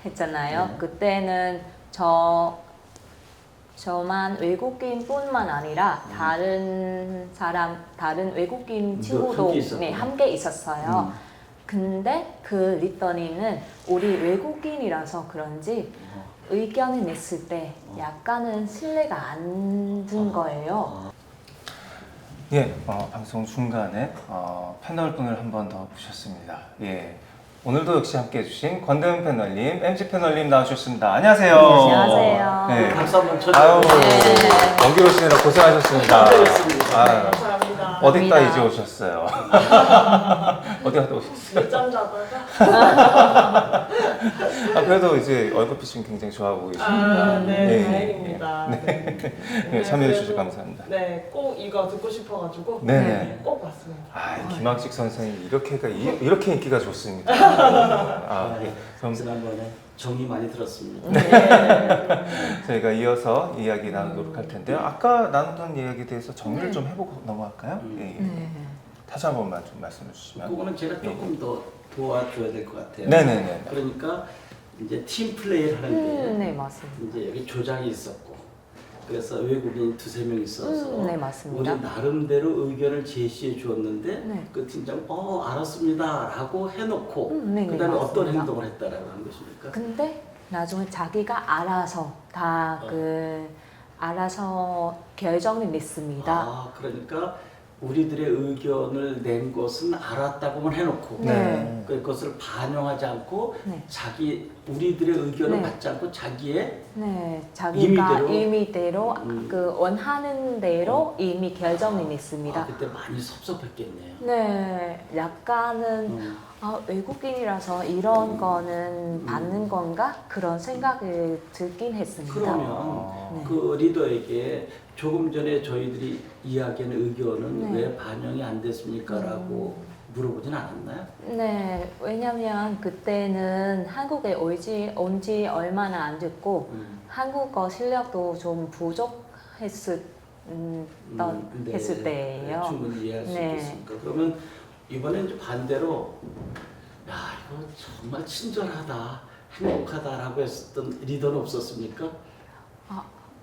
했잖아요. 그때는 저만 외국인뿐만 아니라 다른 외국인 친구도 함께 있었어요. 근데 그 리더님은 우리 외국인이라서 그런지 의견을 냈을 때 약간은 신뢰가 안 든 거예요. 예, 방송 중간에 패널 분을 한 번 더 모셨습니다. 예, 오늘도 역시 함께해 주신 권대은 패널님, MC 패널님 나와주셨습니다. 안녕하세요. 안녕하세요. 네. 박수 한번 아유, 쳐주세요. 연기 오시느라 고생하셨습니다. 고생했습니다. 아유, 감사합니다. 어디다 이제 오셨어요? 어디 갔다 오셨어요? 늦잠 자다가. 그래도 이제 얼굴빛은 굉장히 좋아 보이십니다. 네, 다행입니다. 네, 참여해 주셔서 감사합니다. 네, 꼭 이거 듣고 싶어가지고 네네. 꼭 왔습니다. 김학식 선생님 이렇게 인기가 좋습니다. 예. 그럼 지난번에 정이 많이 들었습니다. 저희가 이어서 이야기 나누도록 할 텐데요. 아까 나누던 이야기에 대해서 정리를 좀 해보고 넘어갈까요? 예. 다시 한 번만 좀 말씀해 주시면. 그거는 제가 조금 더 도와줘야 될 것 같아요. 네네네. 그러니까 이제 팀 플레이를 하는데 네, 맞습니다. 이제 여기 조장이 있었고 그래서 외국인 두세 명 있어서 네, 맞습니다. 우리 나름대로 의견을 제시해 주었는데 네. 그 팀장 알았습니다라고 해놓고 네, 그다음에 어떤 맞습니다. 행동을 했다라고 하는 것입니까? 근데 나중에 자기가 알아서 다 알아서 결정을 냈습니다. 아, 그러니까 우리들의 의견을 낸 것은 알았다고만 해놓고 네. 그것을 반영하지 않고 네. 우리들의 의견을 네. 받지 않고 자기의 네, 자기가 임의대로? 임의대로 그 원하는 대로 이미 결정을 아, 냈습니다. 그때 많이 섭섭했겠네요. 네, 약간은 음. 외국인이라서 이런 거는 받는 건가? 그런 생각을 들긴 했습니다. 그러면 네. 그 리더에게 조금 전에 저희들이 이야기한 의견은 네. 왜 반영이 안 됐습니까? 라고 물어보진 않았나요? 네, 왜냐면 그때는 한국에 온 지 얼마나 안 됐고 한국어 실력도 좀 부족했을 했을 때예요. 충분히 이해할 수 네. 있겠습니까? 그러면 이번엔 이제 반대로 야 이거 정말 친절하다, 행복하다라고 했었던 리더는 없었습니까?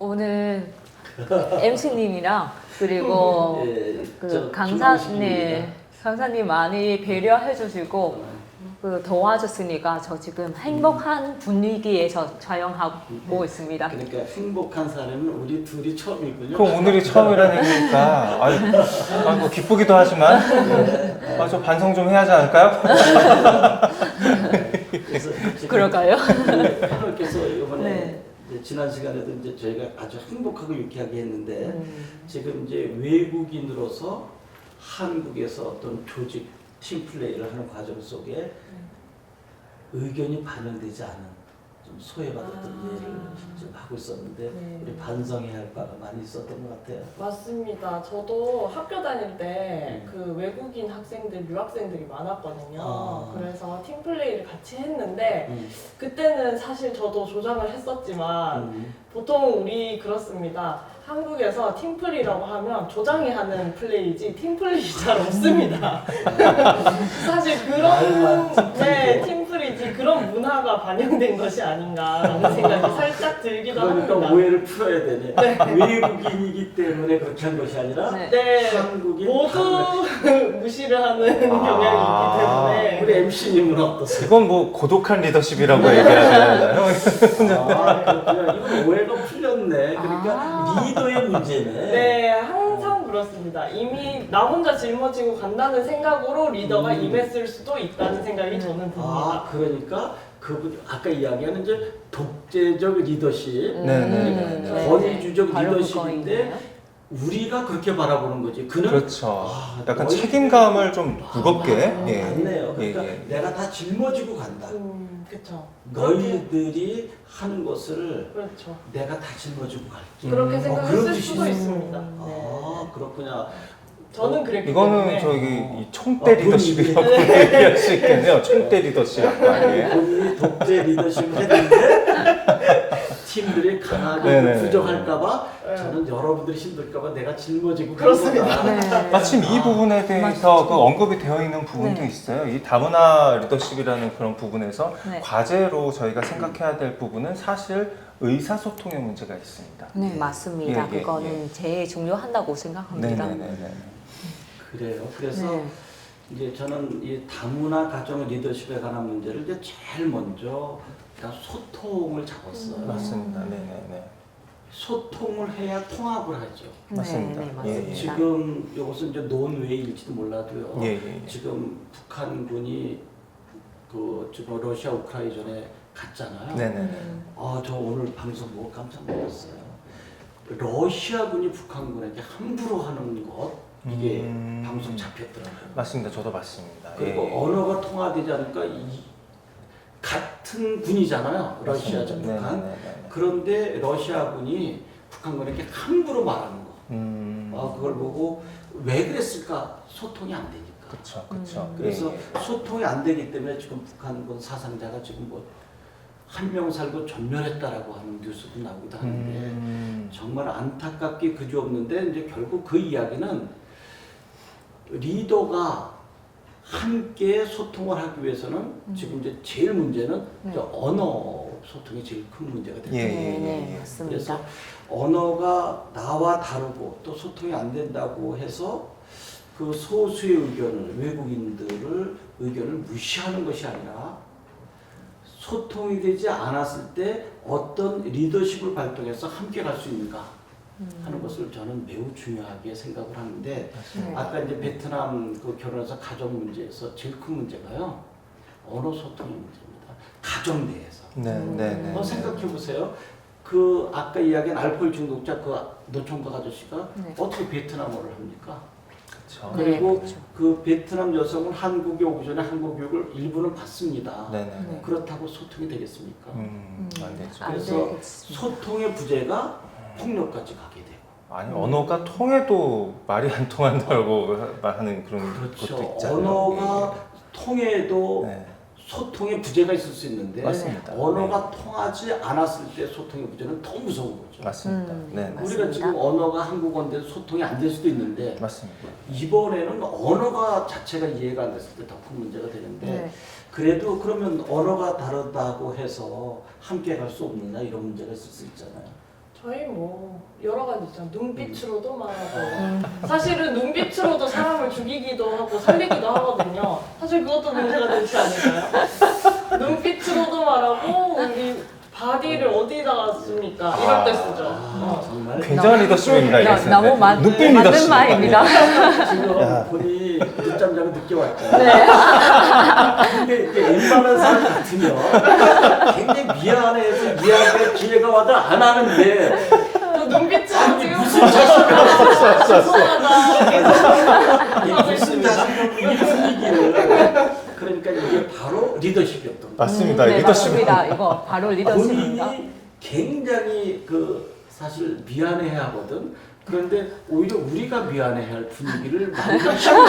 오늘 MC님이랑 그리고 예, 그 저 강사님 많이 배려해 주시고 그 도와줬으니까 저 지금 행복한 분위기에서 촬영하고 있습니다. 그러니까 행복한 사람은 우리 둘이 처음이군요. 그럼 오늘이 처음이라는 얘기니까 뭐 기쁘기도 하지만 저 반성 좀 해야 하지 않을까요? 그래서 지금 그럴까요? 패널께서 이번에 네. 이제 지난 시간에도 이제 저희가 아주 행복하고 유쾌하게 했는데 지금 이제 외국인으로서 한국에서 어떤 조직 팀 플레이를 하는 과정 속에 의견이 반영되지 않은 좀 소외받았던 예를 지금 하고 있었는데 네. 우리 반성해야 할 바가 많이 있었던 것 같아요. 맞습니다. 저도 학교 다닐 때 그 외국인 학생들, 유학생들이 많았거든요. 아. 그래서 팀플레이를 같이 했는데 음. 그때는 사실 저도 조장을 했었지만 음. 보통 우리 그렇습니다. 한국에서 팀플이라고 하면 조장이 하는 플레이지 팀플레이 잘 없습니다. 사실 그런 팀플이지 그런 문화가 반영된 것이 아닌가라는 생각이 살짝 들기도 그러니까 합니다. 오해를 풀어야 되네. 외국인이기 때문에 그렇게 한 것이 아니라 네. 네, 한국인 모두 무시를 하는 경향이 있기 때문에 우리 MC님은 어떠세요? 이건 뭐 고독한 리더십이라고 얘기하잖아요. 아, 그렇군요. 이건 오해가 풀렸네. 그러니까 리더의 문제네. 네, 항상 그렇습니다. 이미 나 혼자 짊어지고 간다는 생각으로 리더가 임했을 수도 있다는 생각이 저는 듭니다. 아, 그러니까 그분 아까 이야기하는 이제 독재적 리더십, 네네네. 권위주적 바로 리더십인데 그거이네요. 우리가 그렇게 바라보는 거지. 그는 그렇죠. 약간 너희- 책임감을 좀 무겁게. 예. 맞네요. 그러니까 예, 예. 내가 다 짊어지고 간다. 그렇죠. 너희들이 하는 것을 그렇죠. 내가 다 짊어지고 갈게. 그렇게 그런 생각했을 수도 뜻이네. 있습니다. 네. 아, 그렇구나. 저는 그랬기 이거는 때문에 저기 이 총대 본인이- 리더십이라고 얘기할 수 있겠네요. 총대 리더십 약간. 예. 본인이 독재 리더십을 했는데 팀들이 강하게 네네네. 부족할까봐 네. 저는 여러분들이 힘들까봐 내가 짊어지고 그렇습니다. 간 거다. 네. 마침 이 부분에 대해서 그 언급이 되어 있는 부분도 네. 있어요. 이 다문화 리더십이라는 그런 부분에서 네. 과제로 저희가 생각해야 될 부분은 사실 의사소통의 문제가 있습니다. 네, 맞습니다. 예, 예, 그거는 제일 중요한다고 생각합니다. 네네네. 그래요. 그래서 네. 이제 저는 이 다문화 가정 리더십에 관한 문제를 이제 제일 먼저 그냥 소통을 잡았어요. 맞습니다. 네네네. 소통을 해야 통합을 하죠. 맞습니다. 네, 네, 예, 맞습니다. 지금 이것은 이제 논외일지도 몰라도요. 예, 예, 예. 지금 북한군이 그 지금 러시아 우크라이나에 갔잖아요. 네네네. 아, 저 오늘 방송 보고 깜짝 놀랐어요. 러시아군이 북한군에게 함부로 하는 것 이게 방송 잡혔더라고요. 맞습니다. 저도 봤습니다. 그리고 예, 예. 언어가 통화되지 않으니까 같은 군이잖아요. 러시아죠, 맞습니다. 북한. 네네네. 그런데 러시아군이 북한군에게 함부로 말하는 거. 그걸 보고 왜 그랬을까? 소통이 안 되니까. 그렇죠, 그렇죠. 그래서 예, 예. 소통이 안 되기 때문에 지금 북한군 사상자가 지금 뭐 한 명 살고 전멸했다라고 하는 뉴스도 나오기도 하는데 정말 안타깝게 그지없는데 이제 결국 그 이야기는 리더가 함께 소통을 하기 위해서는 지금 이제 제일 문제는 이제 언어 소통이 제일 큰 문제가 됩니다. 예, 네, 네, 예. 맞습니다. 그래서 언어가 나와 다르고 또 소통이 안 된다고 해서 그 소수의 의견을 외국인들을 의견을 무시하는 것이 아니라 소통이 되지 않았을 때 어떤 리더십을 발동해서 함께 갈 수 있는가 하는 것을 저는 매우 중요하게 생각을 하는데 네. 아까 이제 베트남 그 결혼해서 가정 문제에서 제일 큰 문제가요 언어 소통의 문제입니다. 가정 내에서. 네. 생각해 보세요. 그 아까 이야기한 알코올 중독자 그 노총각 아저씨가 네. 어떻게 베트남어를 합니까? 그렇죠. 그리고 네, 그렇죠. 그 베트남 여성은 한국에 오기 전에 한국 교육을 일부는 받습니다. 네네. 그렇다고 소통이 되겠습니까? 안 되죠. 안 그래서 되겠습니다. 소통의 부재가 폭력까지 가게 되고. 아니 언어가 통해도 말이 안 통한다고 하는 그런 그렇죠. 것도 있잖아요. 언어가 통해도 네. 소통의 부재가 있을 수 있는데 맞습니다. 언어가 통하지 않았을 때 소통의 부재는 더 무서운 거죠. 맞습니다. 네. 맞습니다. 우리가 지금 언어가 한국어인데 소통이 안 될 수도 있는데 맞습니다. 이번에는 언어가 자체가 이해가 안 됐을 때 더 큰 문제가 되는데 네. 그래도 그러면 언어가 다르다고 해서 함께 갈 수 없느냐 이런 문제가 있을 수 있잖아요. 저희 뭐 여러 가지 있잖아요. 눈빛으로도 말하고 사실은 눈빛으로도 사람을 죽이기도 하고 살리기도 하거든요. 사실 그것도 문제가 되지 않을까요? 눈빛으로도 말하고 우리 바디를 어디다가 씁니까? 이럴 때 쓰죠. 정말 굉장한 리더십입니다. 이게. 너무 눈빛 맞는 리더십. 말입니다. 지금 본인이 늦잠 자고 늦게 왔잖아요. 근데 이렇게 웬만한 사람 같으면 굉장히 미안해서 이야기할 기회가 와도 안 하는데 그 눈빛으로 지금 무슨 자신감 죄송하다. 무슨 자신감 무슨 얘기를 그러니까 이게 바로 리더십이었던 거예요. 맞습니다. 네, 리더십. 맞습니다. 이거 바로 리더십입니다. 본인이 굉장히 그 사실 미안해하거든. 그런데 오히려 우리가 미안해할 분위기를 만들어주고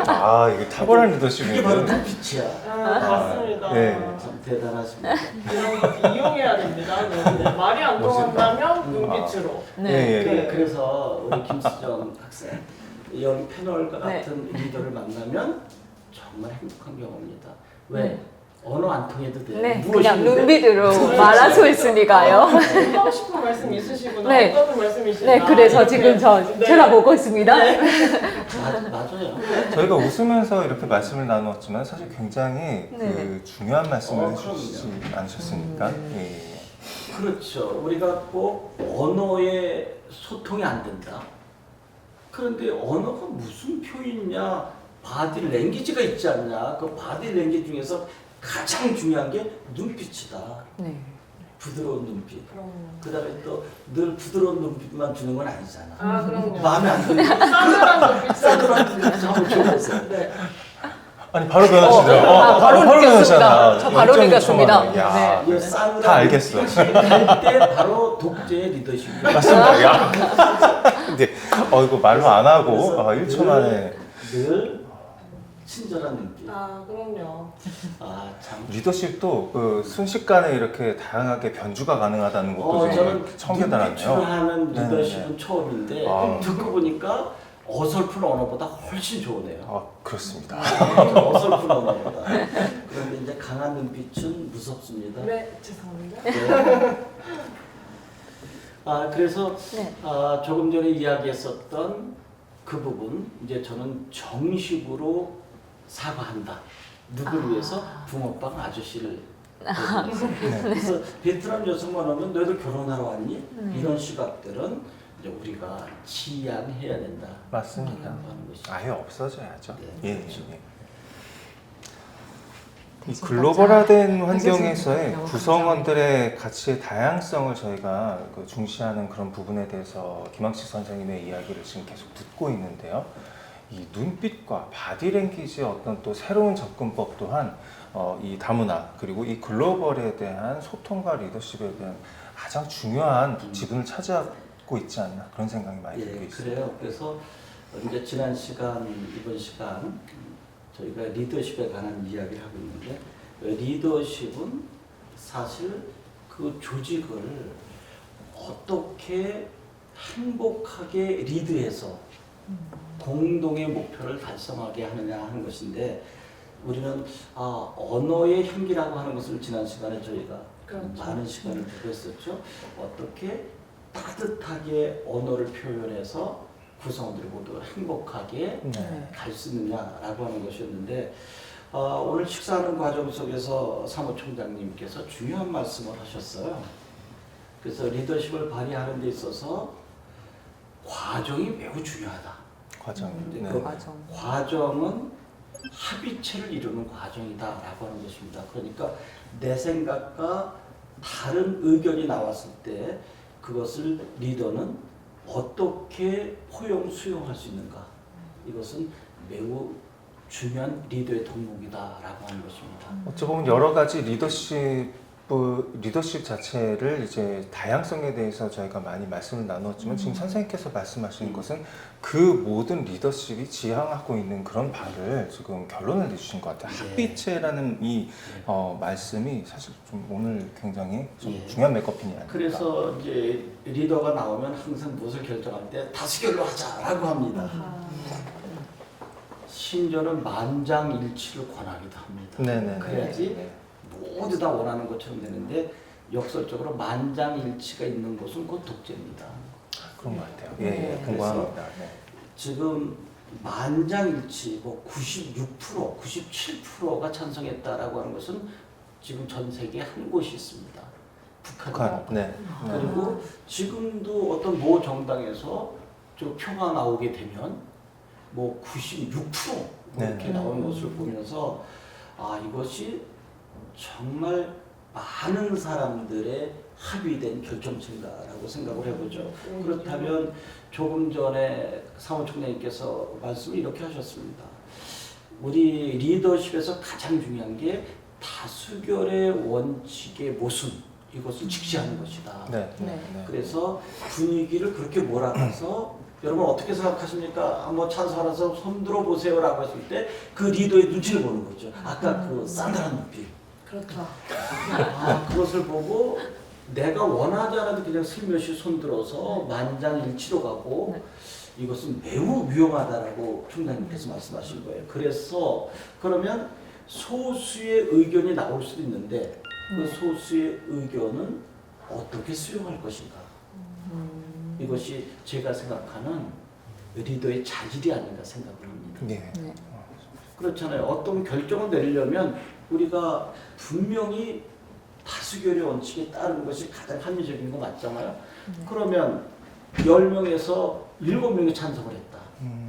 아 이게 탁월한 이게 바로 리더십이에요. 눈빛이야. 맞습니다. 네. 참 대단하십니다. 이런 거 이용해야 됩니다. 네. 말이 안 통한다면 눈빛으로. 네. 예. 그래서 우리 김수정 학생 여기 패널과 네. 같은 리더를 만나면 정말 행복한 경험입니다. 왜? 언어 안 통해도 돼. 네, 무엇이 그냥 있는데? 눈빛으로 말할 수 있으니까요. 하고 싶은 말씀 있으시구나. 네. 어떤 말씀이신가? 네, 그래서 지금 저 네. 쳐다보고 있습니다. 맞아요. 저희가 웃으면서 이렇게 말씀을 나누었지만 사실 굉장히 네. 그 중요한 말씀을 그럼요. 해주시지 않으셨습니까? 예. 그렇죠. 우리가 꼭 언어의 소통이 안 된다. 그런데 언어가 무슨 표현이냐? 바디 랭귀지가 있지 않냐? 그 바디 랭귀지 중에서 가장 중요한 게 눈빛이다. 네. 부드러운 눈빛. 그럼요. 그다음에 또 늘 부드러운 눈빛만 주는 건 아니잖아. 아, 그럼요. 마음에 안 드는 싸늘한 눈빛. 싸늘한 눈빛 한번 줘보세요. 네. 아니 바로 변하시네요. 바로 느꼈습니다. 저 바로 열정이 느꼈습니다. 충만하네. 야, 네. 이 싸늘한 다 알겠어. 갈때 바로 독재의 리더십이 맞습니다. 야. 근데 이거 말로 안 하고 그래서 1초 만에 늘 친절한 눈빛. 아, 그럼요. 아 참. 리더십도 그 순식간에 이렇게 다양하게 변주가 가능하다는 것도 저는 좀 처음 눈빛으로 깨달았네요. 하는 네, 리더십은 네. 처음인데 아. 듣고 보니까 어설픈 언어보다 훨씬 좋으네요. 아 그렇습니다. 어설픈 언어보다. 그런데 이제 강한 눈빛은 무섭습니다. 네, 죄송합니다. 네. 그래서 네. 조금 전에 이야기했었던 그 부분 이제 저는 정식으로 사과한다. 누구를 위해서 붕어빵 아저씨를 그래서 베트남 여성만 오면 너희들 결혼하러 왔니? 이런 시각들은 이제 우리가 지양해야 된다. 맞습니다. 하는 것이. 아예 없어져야죠. 네, 예, 그렇죠. 예. 이 글로벌화된 환경에서의 대신까지 구성원들의 가치의 다양성을 저희가 그 중시하는 그런 부분에 대해서 김항식 선생님의 이야기를 지금 계속 듣고 있는데요. 이 눈빛과 바디랭귀지의 어떤 또 새로운 접근법 또한 이 다문화 그리고 이 글로벌에 대한 소통과 리더십에 대한 가장 중요한 지분을 차지하고 있지 않나 그런 생각이 많이 들고 예, 있습니다. 그래요. 그래서 이제 지난 시간, 이번 시간 저희가 리더십에 관한 이야기를 하고 있는데 리더십은 사실 그 조직을 어떻게 행복하게 리드해서 공동의 목표를 달성하게 하느냐 하는 것인데 우리는 언어의 향기라고 하는 것을 지난 시간에 저희가 그렇죠. 많은 시간을 두고 했었죠. 어떻게 따뜻하게 언어를 표현해서 구성원들이 모두 행복하게 네. 갈 수 있느냐라고 하는 것이었는데 오늘 식사하는 과정 속에서 사무총장님께서 중요한 말씀을 하셨어요. 그래서 리더십을 발휘하는 데 있어서 과정이 매우 중요하다. 과정. 네. 네. 그 맞아. 과정은 합의체를 이루는 과정이다라고 하는 것입니다. 그러니까 내 생각과 다른 의견이 나왔을 때 그것을 리더는 어떻게 포용, 수용할 수 있는가. 이것은 매우 중요한 리더의 덕목이다라고 하는 것입니다. 어찌 보면 여러 가지 리더십 자체를 이제 다양성에 대해서 저희가 많이 말씀을 나누었지만 지금 선생님께서 말씀하시는 것은 그 모든 리더십이 지향하고 있는 그런 바를 지금 결론을 내주신 것 같아요. 네. 합의체라는 이 말씀이 사실 좀 오늘 굉장히 좀 예. 중요한 메커핀이 아닐까. 그래서 이제 리더가 나오면 항상 무엇을 결정할 때 다수결로 하자라고 합니다. 심지어는 만장일치를 권하기도 합니다. 네네. 그래야지 모두 다 원하는 것처럼 되는데 역설적으로 만장일치가 있는 곳은 곧 독재입니다. 그런 것 같아요. 네. 예, 공감합니다. 네. 지금 만장일치, 뭐 96%, 97%가 찬성했다라고 하는 것은 지금 전 세계에 한 곳이 있습니다. 북한입니다. 북한. 네. 그리고 지금도 어떤 모 정당에서 저 표가 나오게 되면 뭐 96% 이렇게 네. 나오는 것을 보면서 아 이것이 정말 많은 사람들의 합의된 결정체인가라고 생각을 해보죠. 그렇다면 조금 전에 사무총장님께서 말씀을 이렇게 하셨습니다. 우리 리더십에서 가장 중요한 게 다수결의 원칙의 모순 이것을 직시하는 것이다. 네. 네. 네. 네. 그래서 분위기를 그렇게 몰아가서 여러분 어떻게 생각하십니까? 한번 찬성하라서 손 들어보세요라고 했을 때 그 리더의 눈치를 보는 거죠. 아까 그 싸늘한 눈빛. 그렇죠. 아 그것을 보고 내가 원하지 않아도 그냥 슬며시 손들어서 만장일치로 가고 이것은 매우 위험하다라고 총장님께서 말씀하신 거예요. 그래서 그러면 소수의 의견이 나올 수도 있는데 그 소수의 의견은 어떻게 수용할 것인가. 이것이 제가 생각하는 리더의 자질이 아닌가 생각을 합니다. 네. 네. 그렇잖아요. 어떤 결정을 내리려면 우리가 분명히 다수결의 원칙에 따르는 것이 가장 합리적인 거 맞잖아요. 그러면 10명에서 7명이 찬성을 했다.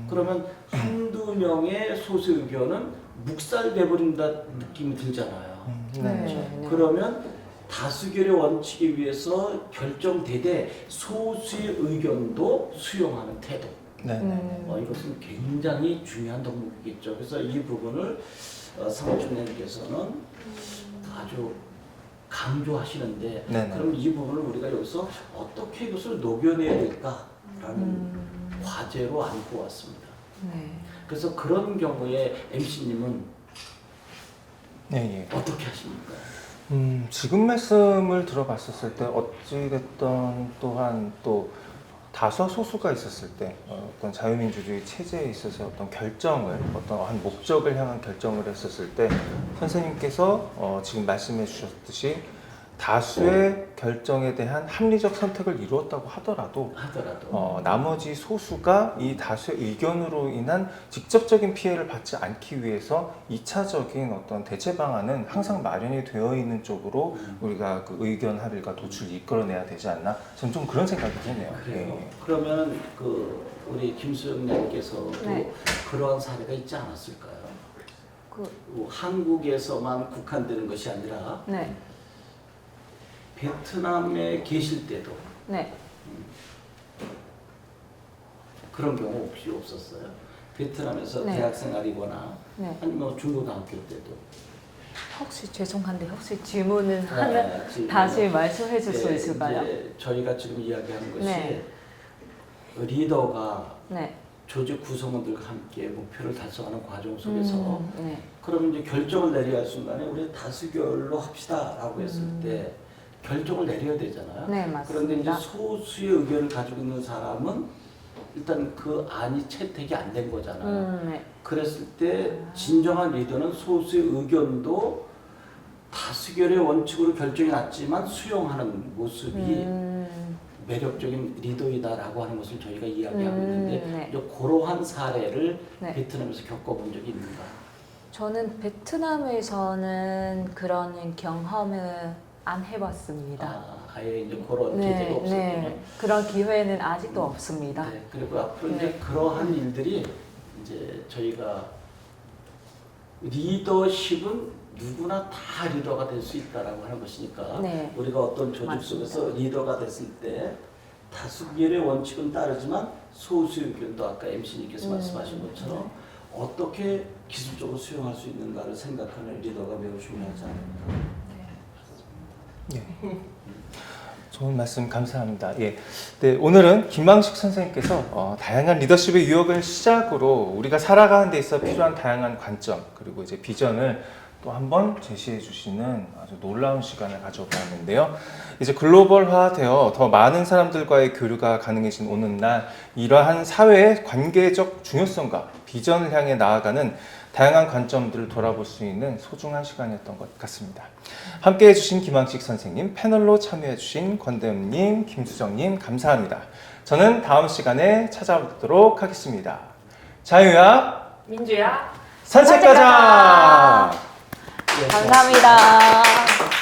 그러면 한두 명의 소수 의견은 묵살돼 버린다 느낌이 들잖아요. 네. 네. 그러면 다수결의 원칙에 의해서 결정되되 소수의 의견도 수용하는 태도. 네. 네. 이것은 굉장히 중요한 덕목이겠죠. 그래서 이 부분을 사무총장님께서는 아주 강조하시는데 네네. 그럼 이 부분을 우리가 여기서 어떻게 이것을 녹여내야 될까라는 과제로 안고 왔습니다. 네. 그래서 그런 경우에 MC님은 네. 예. 어떻게 하십니까? 지금 말씀을 들어봤었을 때 어찌됐든 또한 또 다수와 소수가 있었을 때 어떤 자유민주주의 체제에 있어서 어떤 결정을 어떤 한 목적을 향한 결정을 했었을 때 선생님께서 지금 말씀해 주셨듯이 다수의 결정에 대한 합리적 선택을 이루었다고 하더라도 나머지 소수가 이 다수의 의견으로 인한 직접적인 피해를 받지 않기 위해서 2차적인 어떤 대체 방안은 항상 마련이 되어 있는 쪽으로 우리가 그 의견 합의가 도출을 이끌어내야 되지 않나? 저는 좀 그런 생각이 드네요. 그래요. 예. 그러면 그 우리 김수영님께서도 네. 그러한 사례가 있지 않았을까요? 그, 한국에서만 국한되는 것이 아니라 네. 베트남에 계실 때도 네. 그런 경우 혹시 없었어요? 베트남에서 네. 대학생활이거나 네. 아니면 중고등학교 때도 혹시 죄송한데 혹시 질문은 지금 다시 말씀해 줄 수 예, 있을까요? 이제 저희가 지금 이야기하는 것이 네. 리더가 네. 조직 구성원들과 함께 목표를 달성하는 과정 속에서 네. 그러면 이제 결정을 내려야 할 순간에 우리 다수결로 합시다라고 했을 때 결정을 내려야 되잖아요. 네, 그런데 이제 맞습니다. 소수의 의견을 가지고 있는 사람은 일단 그 안이 채택이 안 된 거잖아요. 네. 그랬을 때 진정한 리더는 소수의 의견도 다수결의 원칙으로 결정이 났지만 수용하는 모습이 매력적인 리더이다라고 하는 것을 저희가 이야기하고 있는데 네. 이제 그러한 사례를 네. 베트남에서 겪어본 적이 있는가? 저는 베트남에서는 그런 경험을 안 해봤습니다. 아, 아예 이제 그런 네, 계제가 없었군요. 네. 그런 기회는 아직도 없습니다. 네, 그리고 앞으로 이제 네. 그러한 일들이 이제 저희가 리더십은 누구나 다 리더가 될 수 있다라고 하는 것이니까 네. 우리가 어떤 조직 맞습니다. 속에서 리더가 됐을 때 다수결의 원칙은 따르지만 소수 의견도 아까 MC님께서 말씀하신 것처럼 어떻게 기술적으로 수용할 수 있는가를 생각하는 리더가 매우 중요하지 않을까. 예. 좋은 말씀 감사합니다. 예. 네, 오늘은 김광식 선생님께서 다양한 리더십의 유혹을 시작으로 우리가 살아가는 데 있어 필요한 다양한 관점 그리고 이제 비전을 또 한 번 제시해 주시는 아주 놀라운 시간을 가져보았는데요. 이제 글로벌화되어 더 많은 사람들과의 교류가 가능해진 오늘날 이러한 사회의 관계적 중요성과 비전을 향해 나아가는 다양한 관점들을 돌아볼 수 있는 소중한 시간이었던 것 같습니다. 함께 해주신 김광식 선생님, 패널로 참여해주신 권대음님, 김수정님 감사합니다. 저는 다음 시간에 찾아뵙도록 하겠습니다. 자유야, 민주야. 산책 가자! 감사합니다.